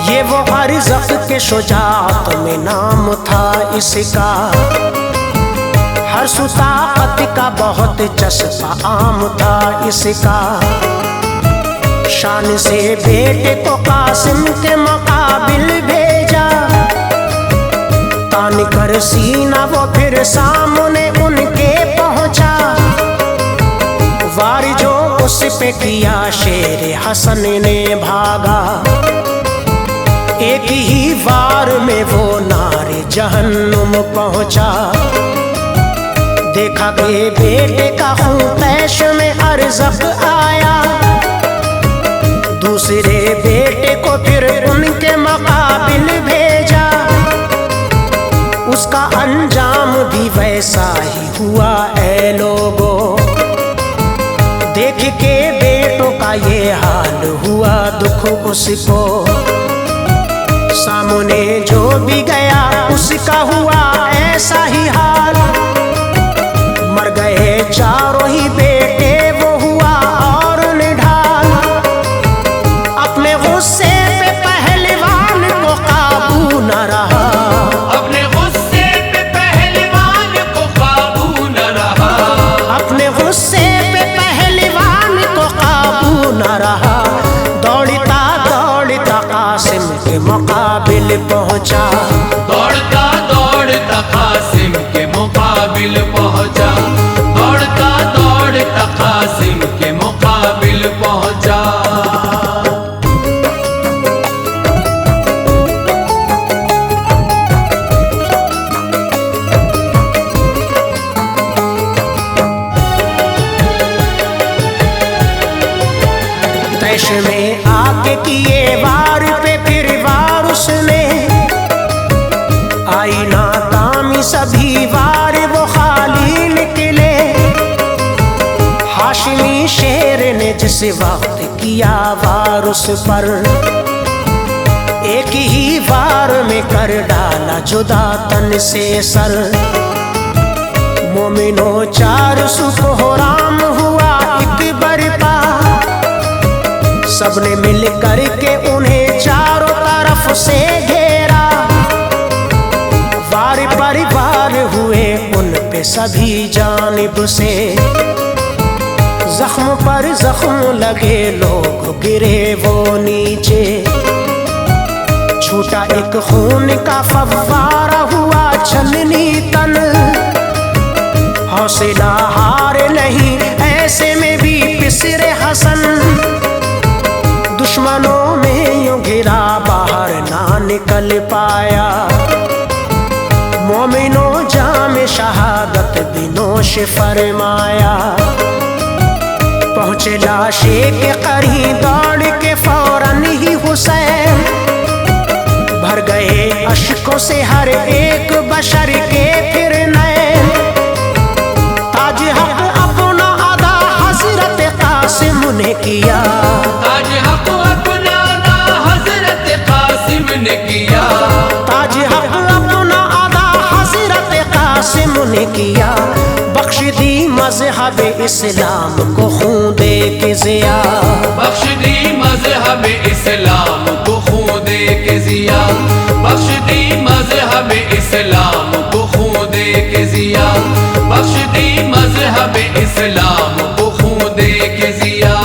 Speaker 1: ये वो अरज़क़ के शुजाअत में नाम था इसका, हर सुताक़त का बहुत जज्बा आम था इसका। शान से बेटे को कासिम के मुकाबिल भेजा, तान कर सीना वो फिर सामने उनके पहुंचा। वार जो उस पे किया शेर हसन ने भागा, एक ही वार में वो नारे जहन्नुम पहुंचा। देखा कि बेटे का खून तैश में अरज़क़ आया, दूसरे बेटे को फिर उनके मुकाबिल भेजा। उसका अंजाम भी वैसा ही हुआ ऐ लोगो, देख के बेटों का ये हाल हुआ दुख उसको। सामने जो भी गया उसका हुआ ऐसा ही हाल, मर गए चारों ही बेटे वो हुआ और निढाल। अपने गुस्से पे पहलवान को काबू न रहा,
Speaker 2: अपने गुस्से पे पहलवान को काबू न रहा,
Speaker 1: अपने गुस्से पे पहलवान को काबू न रहा। दौड़ता दौड़ता कासिम के मुकाबिल पहुंचा,
Speaker 2: दौड़ता दौड़ता कासिम के मुकाबिल पहुंचा, दौड़ता दौड़ता कासिम के मुकाबिल पहुंचा।
Speaker 1: तैश में आके किए वार पे फिर वार उसने, आई नाकामी सभी वार वो खाली निकले। हाशिमी शेर ने जिस वक्त किया वार उस पर, एक ही वार में कर डाला जुदा तन से सर। मोमिनो चार सुकोहराम हुआ एक बरपा, सबने मिल कर के उन्हें चारों तरफ से घेरा। वार परिवार हुए उन पे सभी जानिब से, जख्म पर जख्म लगे लोग गिरे वो नीचे। छूटा एक खून का फव्वारा हुआ छलनी तन, हौसला हार नहीं खामोश फरमाया। पहुँचे लाशे के करीब दौड़ के फौरन ही हुसैन, भर गए अश्कों से हर एक बशर के फिर नैन। ताज हक अपना अदा हजरत कासिम ने किया,
Speaker 2: ताज हक अपना अदा हजरत कासिम ने किया,
Speaker 1: ताज हक अपना अदा हजरत कासिम ने किया। बख्श दी मज़हब इस्लाम को खून दे के ज़िया,
Speaker 2: बख्श दी मज़हब इस्लाम को खून दे के ज़िया, बख्श दी मज़हब इस्लाम को खून दे के ज़िया, बख्श दी मज़हब इस्लाम को खून दे के ज़िया।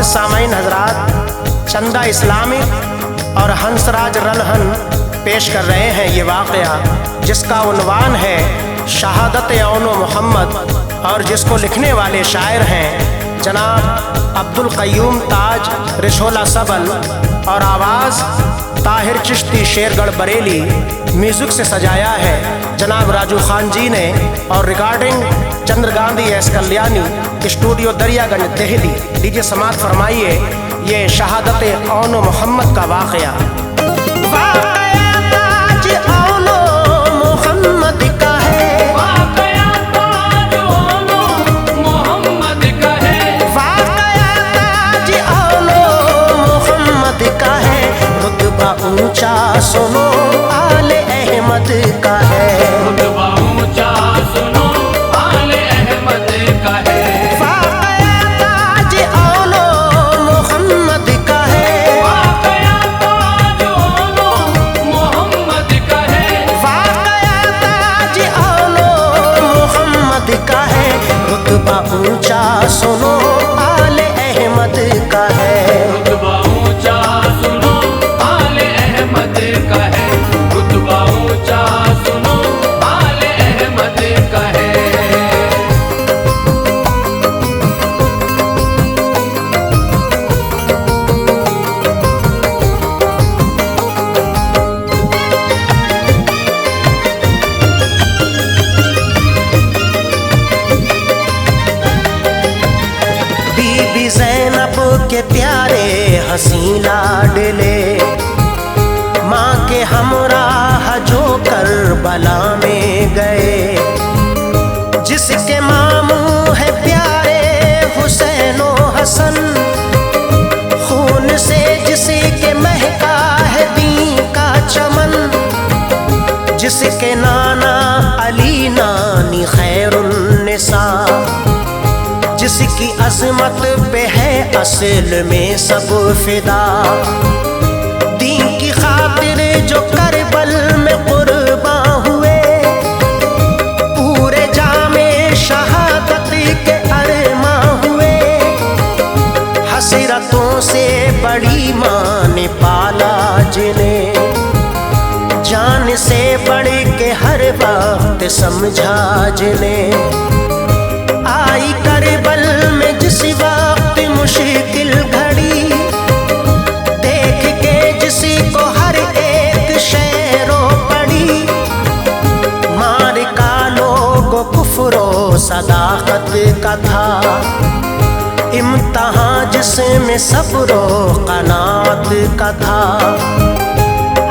Speaker 1: सामाईन हजरात, चंदा इस्लामी और हंसराज रलहन पेश कर रहे हैं ये वाक़या, जिसका उन्वान है शहादत औनो मोहम्मद और जिसको लिखने वाले शायर हैं जनाब अब्दुल क़य्यूम ताज रिशोला सबल और आवाज़ ताहिर चिश्ती शेरगढ़ बरेली। म्यूज़िक से सजाया है जनाब राजू खान जी ने और रिकॉर्डिंग चंद्र गांधी एस कल्याणी, स्टूडियो दरियागंज दिल्ली। लीजिए समात फरमाइए ये शहादत औनो मोहम्मद का वाक़या। ताज औनो मोहम्मद का है,
Speaker 2: वाक़या ताज औनो मोहम्मद का है,
Speaker 1: वाक़या ताज औनो मोहम्मद का है। रुतबा ऊंचा सुनो आले अहमद का है,
Speaker 2: रुतबा ऊंचा सुनो आले अहमद का है।
Speaker 1: वाक़या ताज औनो मोहम्मद का है,
Speaker 2: वाक़या ताज औनो मोहम्मद का है,
Speaker 1: वाक़या ताज औनो मोहम्मद का है। रुतबा ऊंचा सुनो आले अहमद का है,
Speaker 2: रुतबा ऊंचा सुनो आले अहमद का है, रुतबा ऊंचा सुनो आले अहमद का है।
Speaker 1: बीबी ज़ैनब के प्यारे हसीन लाडले, माँ के हमराह जो करबला में गए। जिसके मामू है प्यारे हुसैन व हसन, खून से जिसके महका है दीन का चमन। जिसके नाना अली नानी खैरुन्निसा, जिसकी अजमत पे है असल में सब फिदा। दीन की खातिर जो करबल में कुर्बान हुए, पूरे जामे शहादत के अरमां हुए। हसरतों से बड़ी माँ ने पाला जिन्हें, जान से बढ़ के हर वक्त समझा जिन्हें। आई करबल में जिस वक्त मुश्किल घड़ी, देख के जिसी को हर एक शैरो पड़ी। मार का लोगो कुफ्रो सदाकत का था, इम्तहान जिसमें सब्रो कनात का था।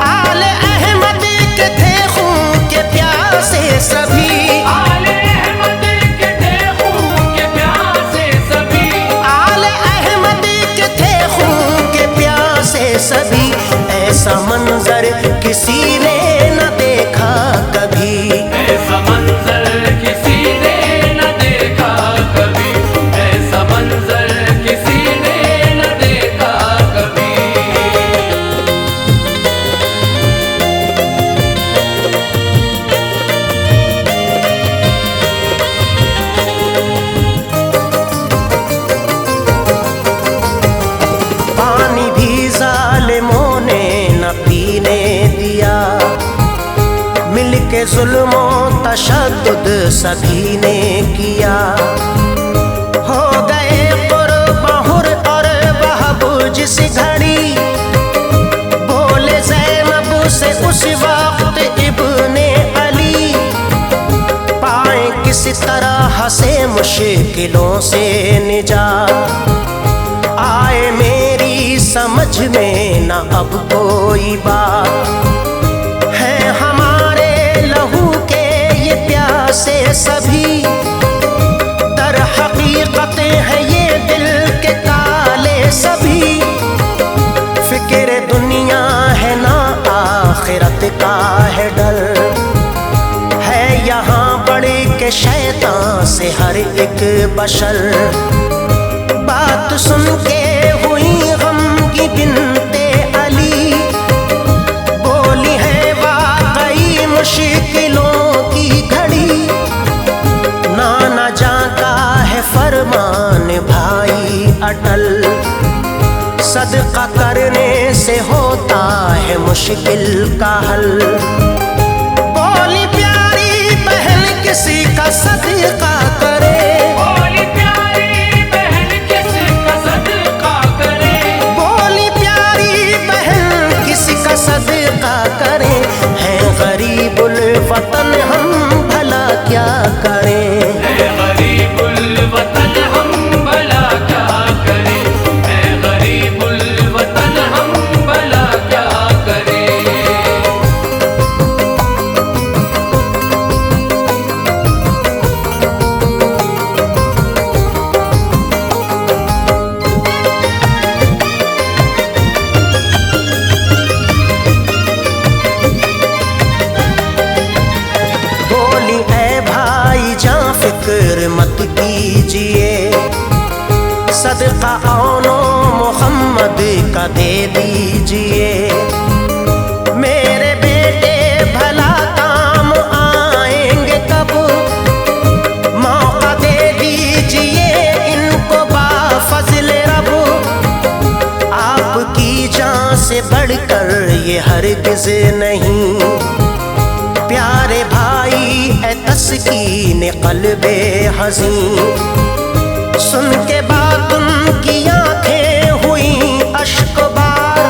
Speaker 1: आले अहमद के थे खून के प्यासे सभी,
Speaker 2: आले अहमद के थे खून के प्यासे सभी,
Speaker 1: आले अहमद के थे खून के प्यासे सभी। ऐसा मंजर किसी ने न देखा कभी,
Speaker 2: ऐसा मंजर किसी ने न देखा कभी, ऐसा मंजर किसी ने न देखा कभी।
Speaker 1: जुल्मो तशद्दुद सभी ने किया। हो गए कुर्बा हुर और वहब जिस घड़ी, बोले ज़ैनब से उस वक्त इब्ने अली, पाए किस तरह से मुश्किलों से निजात। आए मेरी समझ में न अब कोई बात, है हमारे लहू के ये प्यासे सभी, दर हकीकत है ये दिल के काले सभी। फिक्र दुनिया है ना आखिरत का है डर, है यहाँ बड़े के शैतान से हर एक बशर। बात सुन के हुई गम की बिनते अली, बोली है वाकई मुश्किलों की घड़ी। नाना जाता है फरमान भाई अटल, सदका करने से होता है मुश्किल का हल। बोली प्यारी बहन किसी का सदका करे, बोली प्यारी बहन किसी का सदका करे, बोली प्यारी बहन किसी का सदका करे। है गरीबुल वतन हम भला क्या करें, है गरीबुल वतन हम भला क्या करें, है गरीबुल वतन हम भला क्या करें। फिक्र मत कीजिए, सदका औनो मोहम्मद का दे दीजिए। मेरे बेटे भला काम आएंगे कब, मौका दे दीजिए इनको बाफज़ल रब। आपकी जान से बढ़कर ये हरगिज़ नहीं, प्यारे भाई ए तस्कीन क़ल्बे हज़ीं। सुन के बाद उनकी आंखें हुई अश्कबार,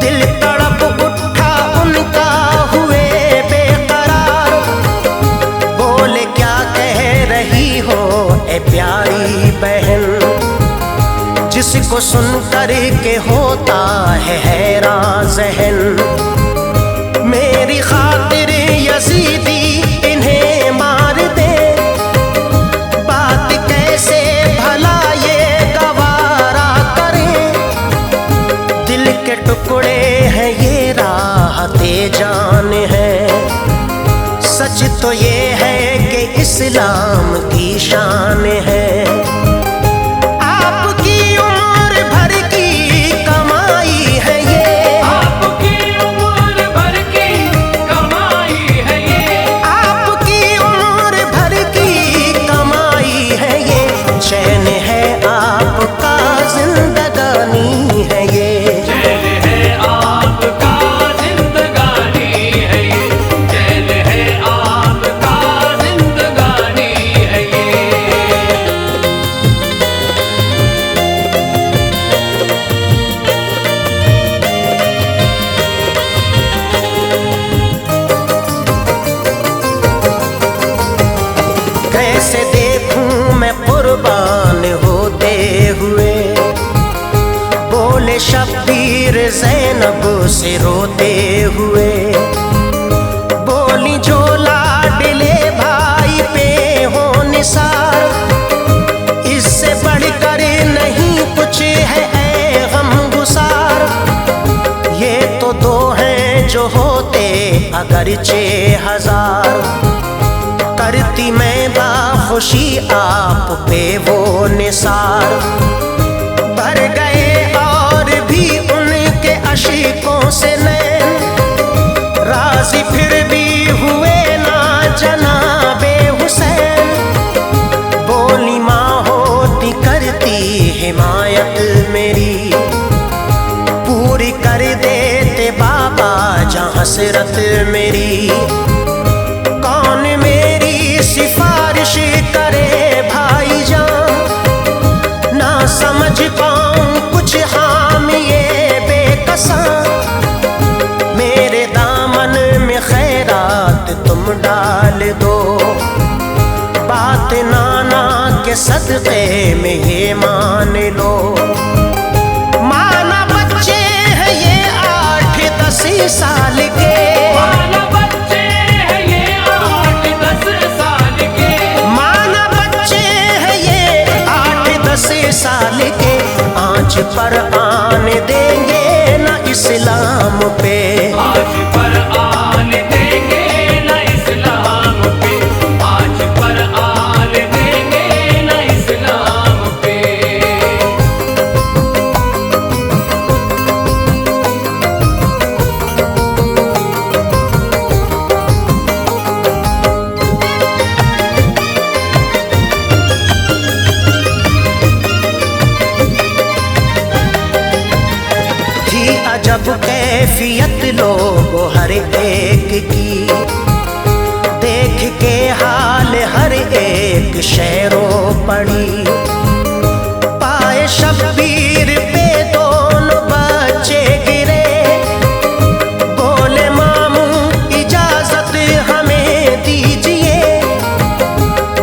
Speaker 1: दिल तड़प उठा उनका हुए बेकरार। बोले क्या कह रही हो ए प्यारी बहन, जिसको सुन कर के होता है हैरान ज़हन। मेरी खातिर यज़ीदी इन्हें मार दे, बात कैसे भला ये गवारा करें। दिल के टुकड़े हैं ये राहते जान है, सच तो ये है कि इस्लाम की शान है। कैसे देखूं मैं कुर्बान होते हुए, बोले शब्बीर ज़ैनब से रोते हुए। बोली जो लाडले भाई पे हो निसार, इससे बढ़कर नहीं कुछ है ऐ गमगुसार। ये तो दो हैं जो होते अगरचे हजार, करती मैं बाखुशी आप पे वो निसार। भर गए और भी उनके अशीकों से नैन, राज़ी फिर भी हुए ना जनाबे हुसैन। बोली माँ होती करती हिमायत मेरी, पूरी कर देते बाबा जहाँ हसरत मेरी।
Speaker 3: समझ पाऊं कुछ हामिए बेकसा, मेरे दामन में खैरात तुम डाल दो। बात नाना के सदक़े में ये मान लो। माना बच्चे हैं ये 8-10 साल के,
Speaker 2: माना बच्चे हैं ये 8-10 साल के,
Speaker 3: माना बच्चे हैं ये 8-10 साल के। आँच पर आने देंगे न इस्लाम पे,
Speaker 2: आज पर आने देंगे न इस्लाम पे, आज पर आने देंगे न इस्लाम पे।
Speaker 3: थी अजब कैफियत लोगों हर एक की, देख के हाल हर एक शहरों पड़ी। पाए शब्बीर पे दोनों बच्चे गिरे, बोले मामू इजाजत हमें दीजिए।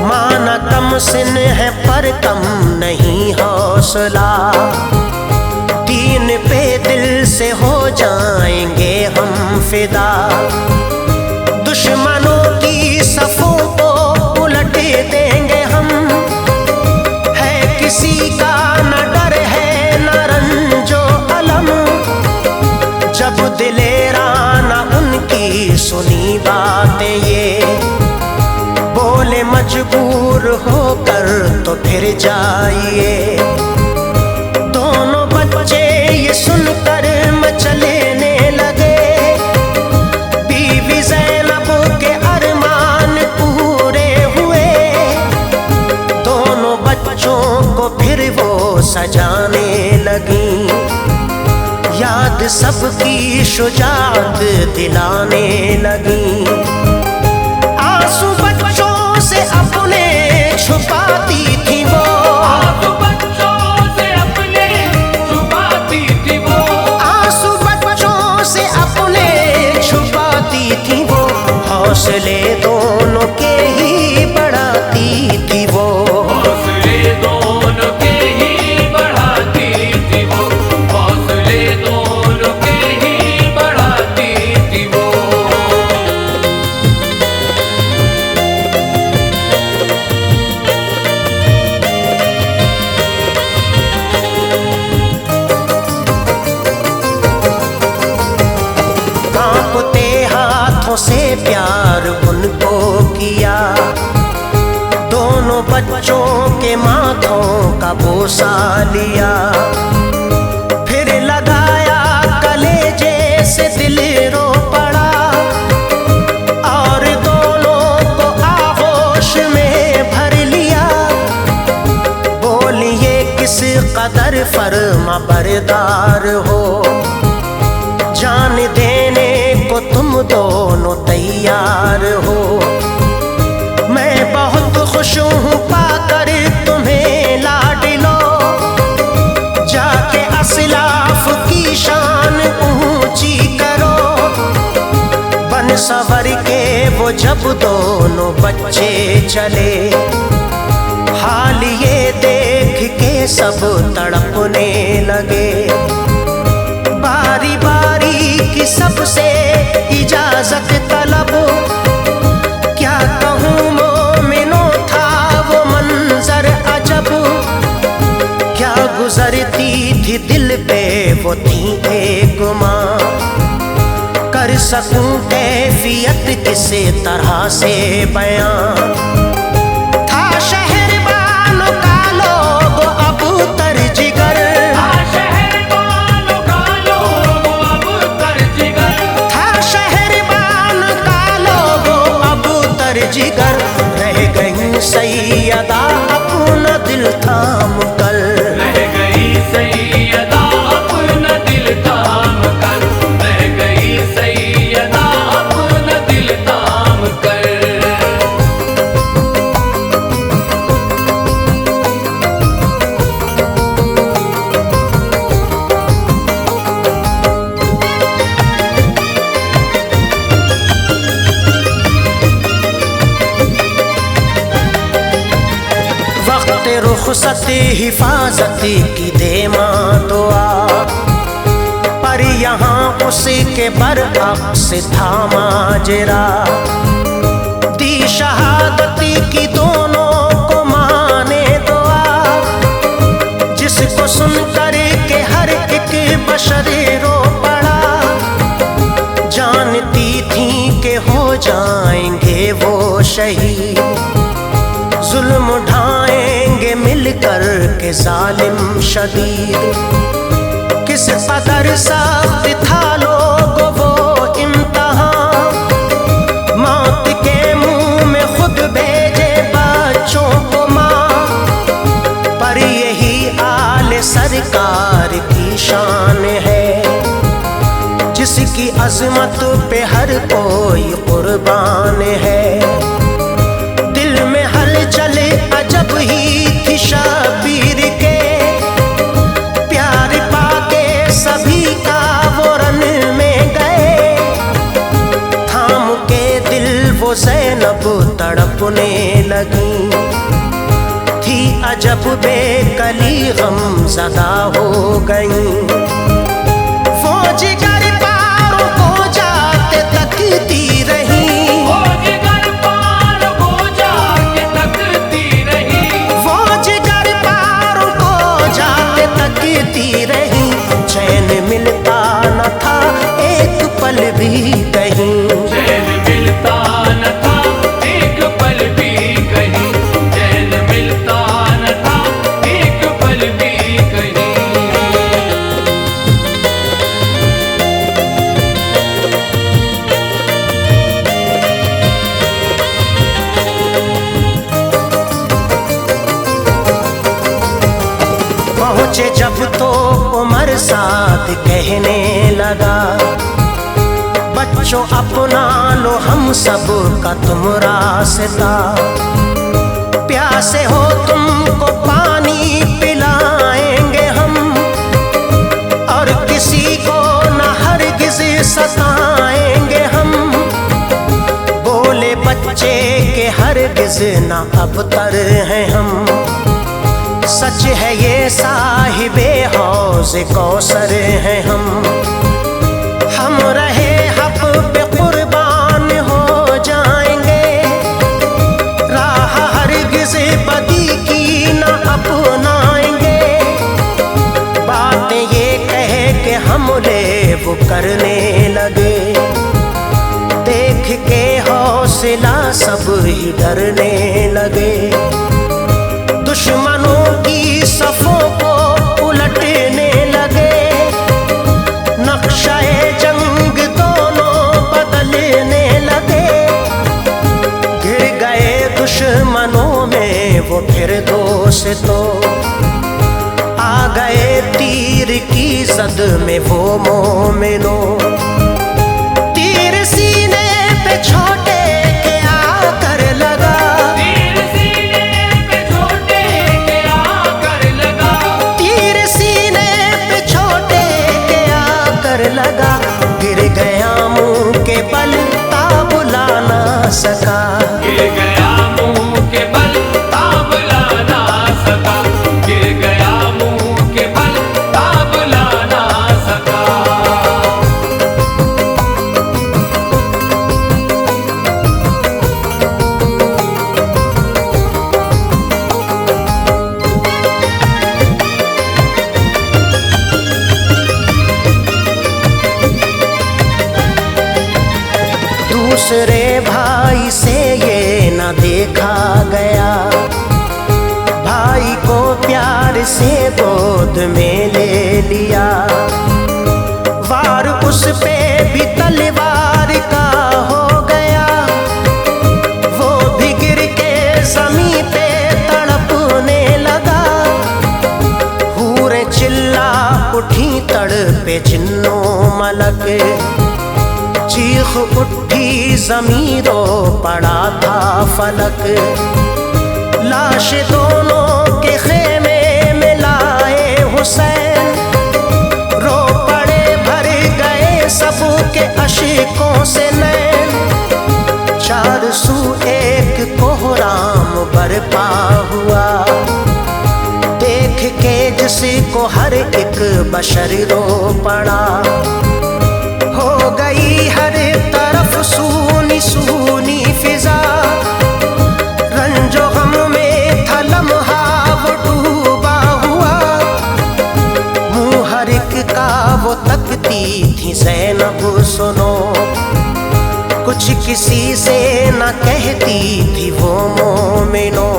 Speaker 3: माना कम सिन है पर कम नहीं हौसला, दीन पे दिल से हो जाएंगे हम फिदा। दुश्मनों की सफों को उलट देंगे हम, है किसी का न डर है न रंजो अलम। जब दिलेरा न उनकी सुनी बातें ये, बोले मजबूर होकर तो फिर जाइए। दोनों बच्चे ये सुनकर मचलने लगे, बीवी ज़ैनब के अरमान पूरे हुए। दोनों बच्चों को फिर वो सजाने लगी, याद सबकी शुजाअत दिलाने लगी। आंसू बच्चों से अपने छुपाती थी वो,
Speaker 2: आंसू बच्चों से अपने छुपाती थी वो,
Speaker 3: आंसू बच्चों से अपने छुपाती थी वो। हौसले दोनों के ही बढ़ाती थी वो,
Speaker 2: हौसले दोनों के ही बढ़ाती थी वो, हौसले दोनों के ही बढ़ाती थी वो।
Speaker 3: कांपते हाथों से प्यार उनको किया, दोनों बच्चों के माथों का बोसा लिया। फिर लगाया कलेजे से दिल रो पड़ा, और दोनों को आगोश में भर लिया। बोलिए किस कदर फर्मा बरदार हो, जान देने को तुम दोनों तैयार हो। मैं बहुत खुश हूँ पाकर तुम्हें लाडलो, जाके असलाफ की शान ऊंची करो। बन सवर के वो जब दोनों बच्चे चले, हाल ये देख के सब तड़पने लगे। बारी बारी की सबसे इजाजत तलब, क्या कहूँ मोमिनो था वो मंजर अजब। क्या गुजरती थी दिल पे वो थी एक माँ, कर सकूं कैफियत किस तरह से बयां। था शहरबानों का लोग अबू तर जिगर,
Speaker 2: था शहरबानों का लोग अबू तर जिगर,
Speaker 3: था शहरबानों का लोग अबू तर जिगर। रह गई सैयदा अपना दिल थाम कर,
Speaker 2: रह गई सैयदा अपना दिल थाम कर, रह गई सैयदा अपना दिल थाम कर।
Speaker 3: रुखसत हिफाजत की दे मां दुआ, पर यहाँ उसके बरअक्स था माजरा। दी शहादत की दोनों को माने दुआ, जिसको सुन कर के हर एक बशर रो पड़ा। जानती थी कि हो जाएंगे वो शहीद, जुल्म उठाएंगे मिलकर के जालिम शदीद। किस कदर सख्त था लोगों वो इम्तिहान, मौत के मुंह में खुद भेजे बच्चों को माँ। पर यही आले सरकार की शान है, जिसकी अजमत पे हर कोई कुर्बान है। दिल में हलचल अजब ही थी शबीर के, प्यार पाके सभी का वो रन में गए। थाम के दिल वो ज़ैनब तड़पने लगी, थी अजब बेकली गमज़दा हो गई। फौज कर पारों को जाते तकती रही,
Speaker 2: फौज कर पारों को जाते तकती रही,
Speaker 3: फौज कर पारों को जाते तकती रही। चैन मिलता न था एक पल भी कहीं,
Speaker 2: चैन मिलता न था एक पल भी कहीं, चैन मिलता न था एक पल भी कहीं।
Speaker 3: पहुँचे जब तो उमर साथ कहने लगा, बच्चों अपना लो हम सब का तुम रास्ता। प्यासे हो तुमको पानी पिलाएंगे हम, और किसी को न हरगिज सताएंगे हम। बोले बच्चे के हरगिज न अबतर हैं हम, सच है ये साहिबे हौज़ कौसर हैं हम। हम रहे हक पे कुर्बान हो जाएंगे, राह हरगिज़ बदी की न अपनाएंगे। बातें ये कह के हमले वो करने लगे, देख के हौसला सब ही डरने लगे। दुश्मनों की सफों को उलटने लगे, नक्शे जंग दोनों बदलने लगे। गिर गए दुश्मनों में वो फिर दोस्तों, आ गए तीर की जद में वो मोमिनो। तीर सीने पे छोटे के आकर लगा,
Speaker 2: तीर सीने पे छोटे के आकर लगा,
Speaker 3: तीर सीने पे छोटे के आकर लगा। गिर गया मुंह के बल ताब ला ना सका,
Speaker 2: गिर गया मुंह के बल ताब ला ना सका, गिर गया मुंह के बल ताब ला ना सका।
Speaker 3: दूसरे भाई से ये न देखा गया, भाई को प्यार से गोद में ले लिया। वार उस पे भी तलवार का हो गया, वो भी गिर के जमीन पे तड़पने लगा। हूरें चिल्ला उठी तड़पे जिन्नो मलक, चीख उठी ज़मीरों पड़ा था फलक। लाश दोनों के खेमे में लाए हुसैन, रो पड़े भर गए सबके अशिकों से नैन। चार सू एक कोहराम बरपा हुआ, जिसको हर एक बशर रो पड़ा। हो गई हर तरफ सूनी सूनी फिजा, रंजो गम में था लम्हा वो डूबा हुआ। मुँह हर एक का वो तकती थी ज़ैनब सुनो, कुछ किसी से न कहती थी वो मोमिनो।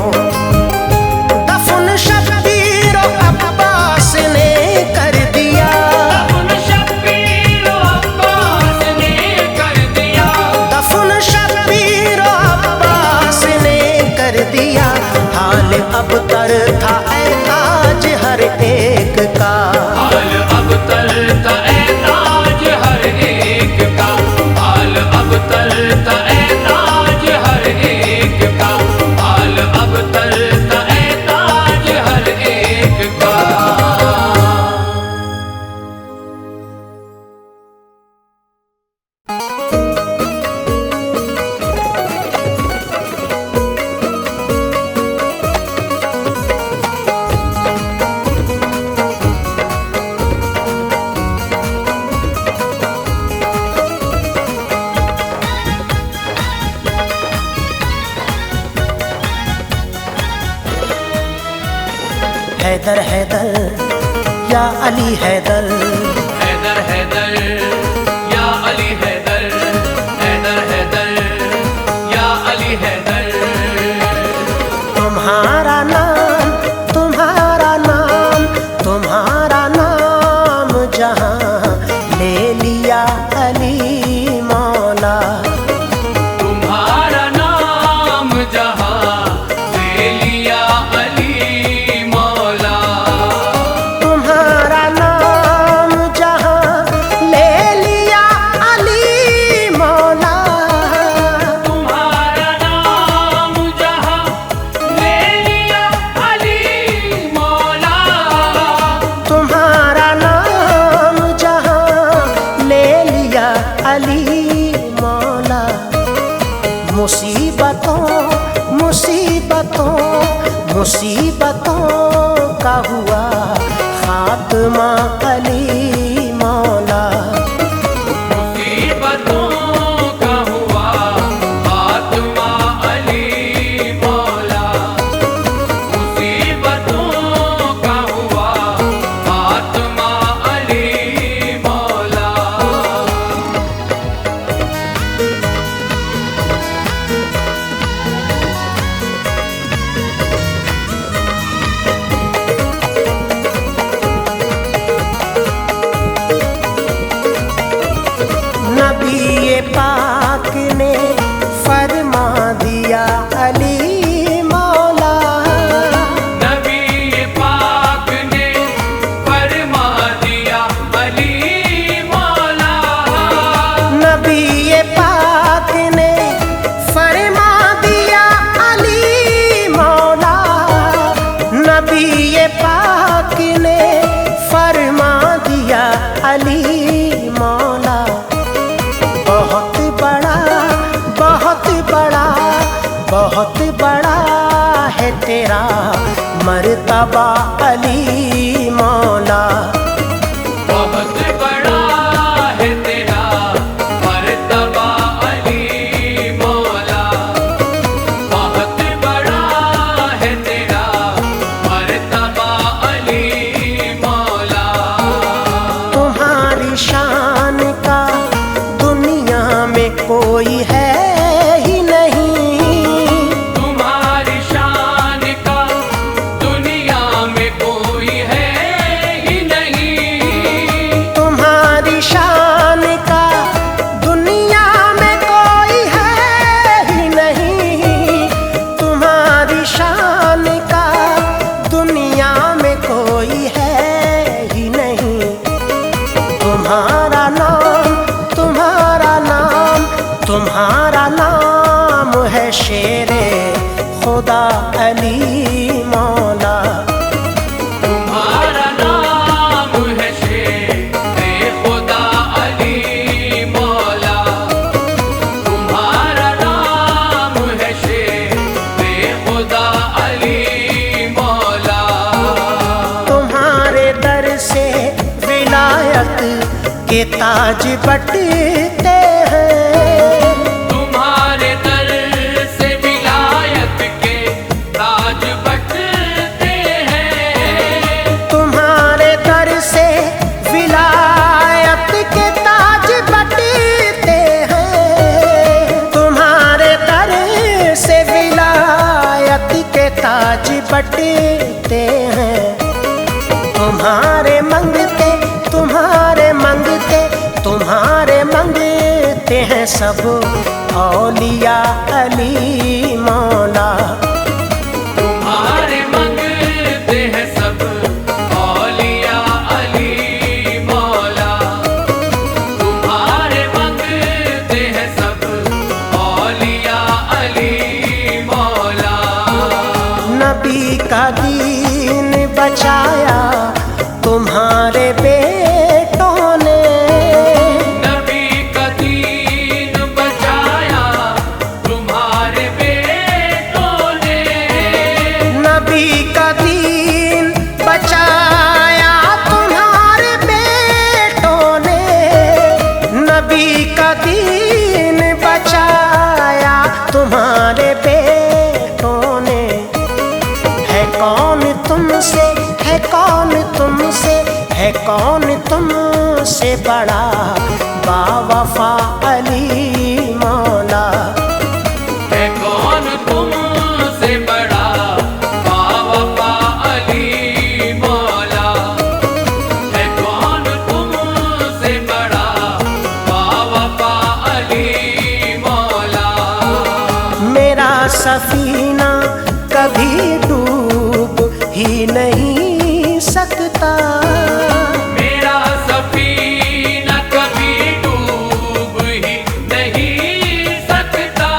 Speaker 3: दफन शब्बीर अब्बास ने कर दिया,
Speaker 2: दफन शब्बीर अब्बास ने कर दिया,
Speaker 3: दफन शब्बीर अब्बास ने कर दिया। हाल अब तर था एताज हर एक का,
Speaker 2: हाल अब तर था एताज हर एक का, हाल अब तर था एताज हर एक का, हाल अब तर था एताज हर एक का।
Speaker 3: हैदर हैदर या अली हैदर,
Speaker 2: हैदर हैदर या अली हैदर, हैदर हैदर या अली हैदर।
Speaker 3: तुम्हारा नाम तुम्हारा नाम तुम्हारा नाम जहाँ ले लिया अली मौला।
Speaker 2: तुम्हारा नाम जहाँ ले लिया अली मौला,
Speaker 3: तुम्हारा नाम जहाँ ले लिया अली मौला।
Speaker 2: तुम्हारा नाम जहाँ ले लिया अली मौला,
Speaker 3: तुम्हारा नाम जहाँ ले लिया अली मौला। मुसीबतों मुसीबतों मुसीबतों का हुआ खात्मा अली मौला।
Speaker 2: मुसीबतों का हुआ खात्मा अली मौला, मुसीबतों का हुआ खात्मा अली मौला।
Speaker 3: नबी पाक ने फरमा दिया अली मौला।
Speaker 2: नबी पाक ने फरमा दिया अली मौला,
Speaker 3: नबी पाक ने फरमा दिया अली मौला। नबी पाक ने फरमा दिया अली मौला। बहुत बड़ा बहुत बड़ा बहुत बड़ा है तेरा मर्तबा अली मौला।
Speaker 2: बहुत बड़ा है तेरा मर्तबा अली मौला, बहुत बड़ा है तेरा मर्तबा अली मौला।
Speaker 3: तुम्हारी शान का दुनिया में कोई है ही नहीं।
Speaker 2: तुम्हारी शान का दुनिया में कोई है ही नहीं।
Speaker 3: तुम्हारी शान का दुनिया में कोई है ही नहीं। तुम्हारी शान का दुनिया में कोई है ही नहीं। तुम्हारा नाम तुम्हारा नाम तुम्हारा नाम है शेरे खुदा अली मौला।
Speaker 2: तुम्हारा नाम है शेरे खुदा अली मौला, तुम्हारा नाम है शेरे खुदा अली मौला।
Speaker 3: तुम्हारा विलायत के ताज बटते हैं।
Speaker 2: तुम्हारे दर से विलायत के ताज बटते हैं।
Speaker 3: तुम्हारे दर से विलायत के ताज बटते हैं। तुम्हारे दर से विलायत के ताज बटते हैं। तुम्हारे मंगते हैं सब औलिया अली मौला।
Speaker 2: तुम्हारे मंगते हैं सब औलिया अली मौला। तुम्हारे मंगते हैं सब औलिया अली मौला।
Speaker 3: नबी का दीन बचाया तुम्हारे बेटों ने।
Speaker 2: नबी का दीन बचाया तुम्हारे बेटों ने।
Speaker 3: नबी का दीन बचाया तुम्हारे बेटों ने। नबी का दीन बचाया तुम्हारे बेटों ने। है कौन तुमसे, है कौन तुमसे, है कौन तुमसे बड़ा बावफा अली मौला।
Speaker 2: है कौन तुमसे बड़ा बावफा अली मौला। है कौन तुमसे बड़ा बावफा अली मौला।
Speaker 3: मेरा सफीना कभी डूब ही नहीं सकता।
Speaker 2: मेरा सफीना कभी डूब ही नहीं सकता।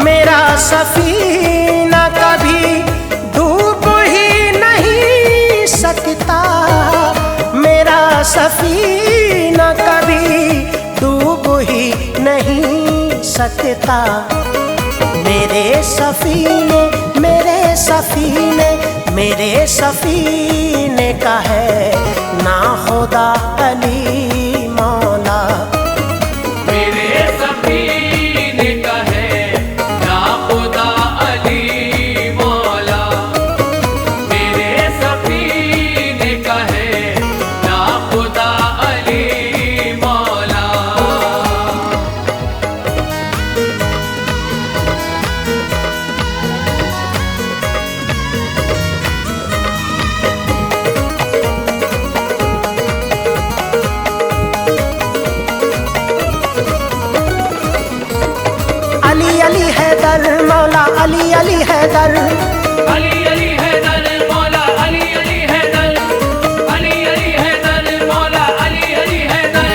Speaker 3: मेरा सफीना कभी डूब ही नहीं सकता। मेरा सफीना कभी डूब ही नहीं सकता। मेरे सफीने, मेरे सफीने, मेरे सफीने का है ना खुदा अली मौला।
Speaker 2: मेरे सफीने का है ना खुदा अली मौला। मेरे सफीने का है ना खुदा अली मौला।
Speaker 3: अली अली हैदर मौला, अली अली हैदर।
Speaker 2: अली अली हैदर मौला, अली अली हैदर। अली अली हैदर मौला, अली अली हैदर।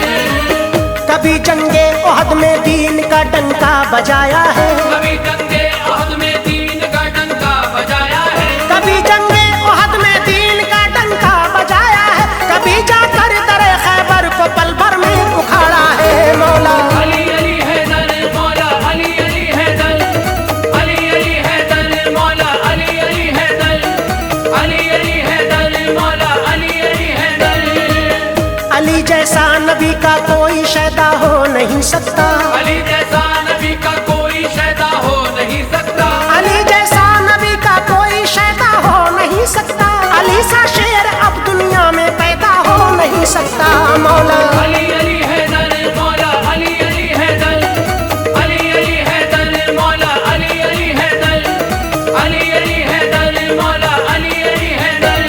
Speaker 3: कभी जंगे ओहद में दीन का डंका बजाया है।
Speaker 2: कभी जंगे ओहद में दीन का डंका बजाया है।
Speaker 3: कभी जंगे ओहद में दीन का डंका बजाया है। कभी जाकर दरे खैबर को पल भर में उखाड़ा है मौला।
Speaker 2: अली अली हैदर मौला, अली अली हैदर। अली अली हैदर मौला, अली अली हैदर। अली अली हैदर मौला, अली अली हैदर।
Speaker 3: अली जैसा नबी का कोई शैदा हो नहीं सकता।
Speaker 2: अली जैसा नबी का कोई शैदा हो नहीं सकता।
Speaker 3: अली जैसा नबी का कोई शैदा हो नहीं सकता। अली सा शेर अब दुनिया में पैदा हो नहीं सकता मौला।
Speaker 2: अली अली हैदर मौला, अली अली हैदर। अली अली हैदर मौला, अली अली हैदर। अली अली हैदर मौला, अली अली हैदर।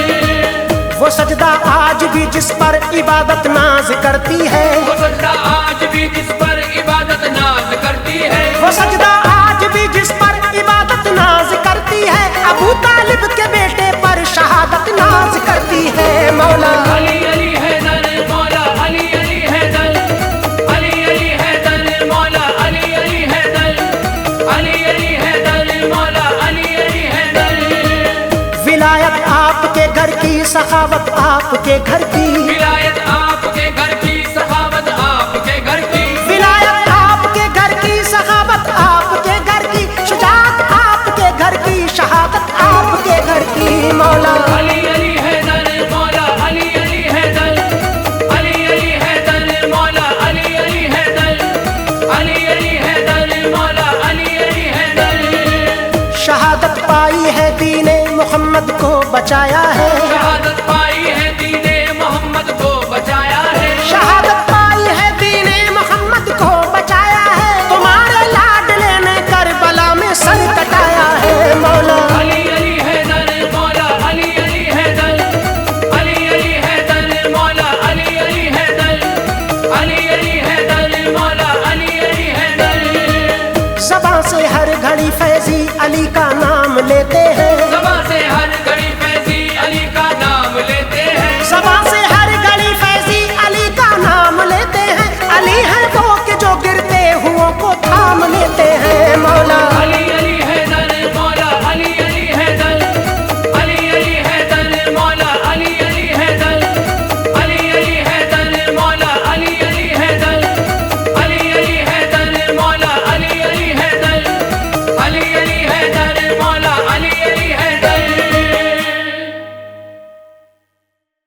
Speaker 3: वो सजदा आज भी जिस पर इबादत नाज करती है।
Speaker 2: वो सजदा आज भी जिस पर इबादत नाज करती है।
Speaker 3: वो सजदा आज भी जिस पर इबादत नाज करती है। अबू तालिब के बेटे पर शहादत नाज करती है मौला।
Speaker 2: अली अली हैदर मौला, अली अली हैदर। अली अली हैदर मौला, अली अली हैदर। अली अली हैदर मौला, अली अली हैदर।
Speaker 3: विलायत आपके घर की, सखावत आपके घर की।
Speaker 2: विलायत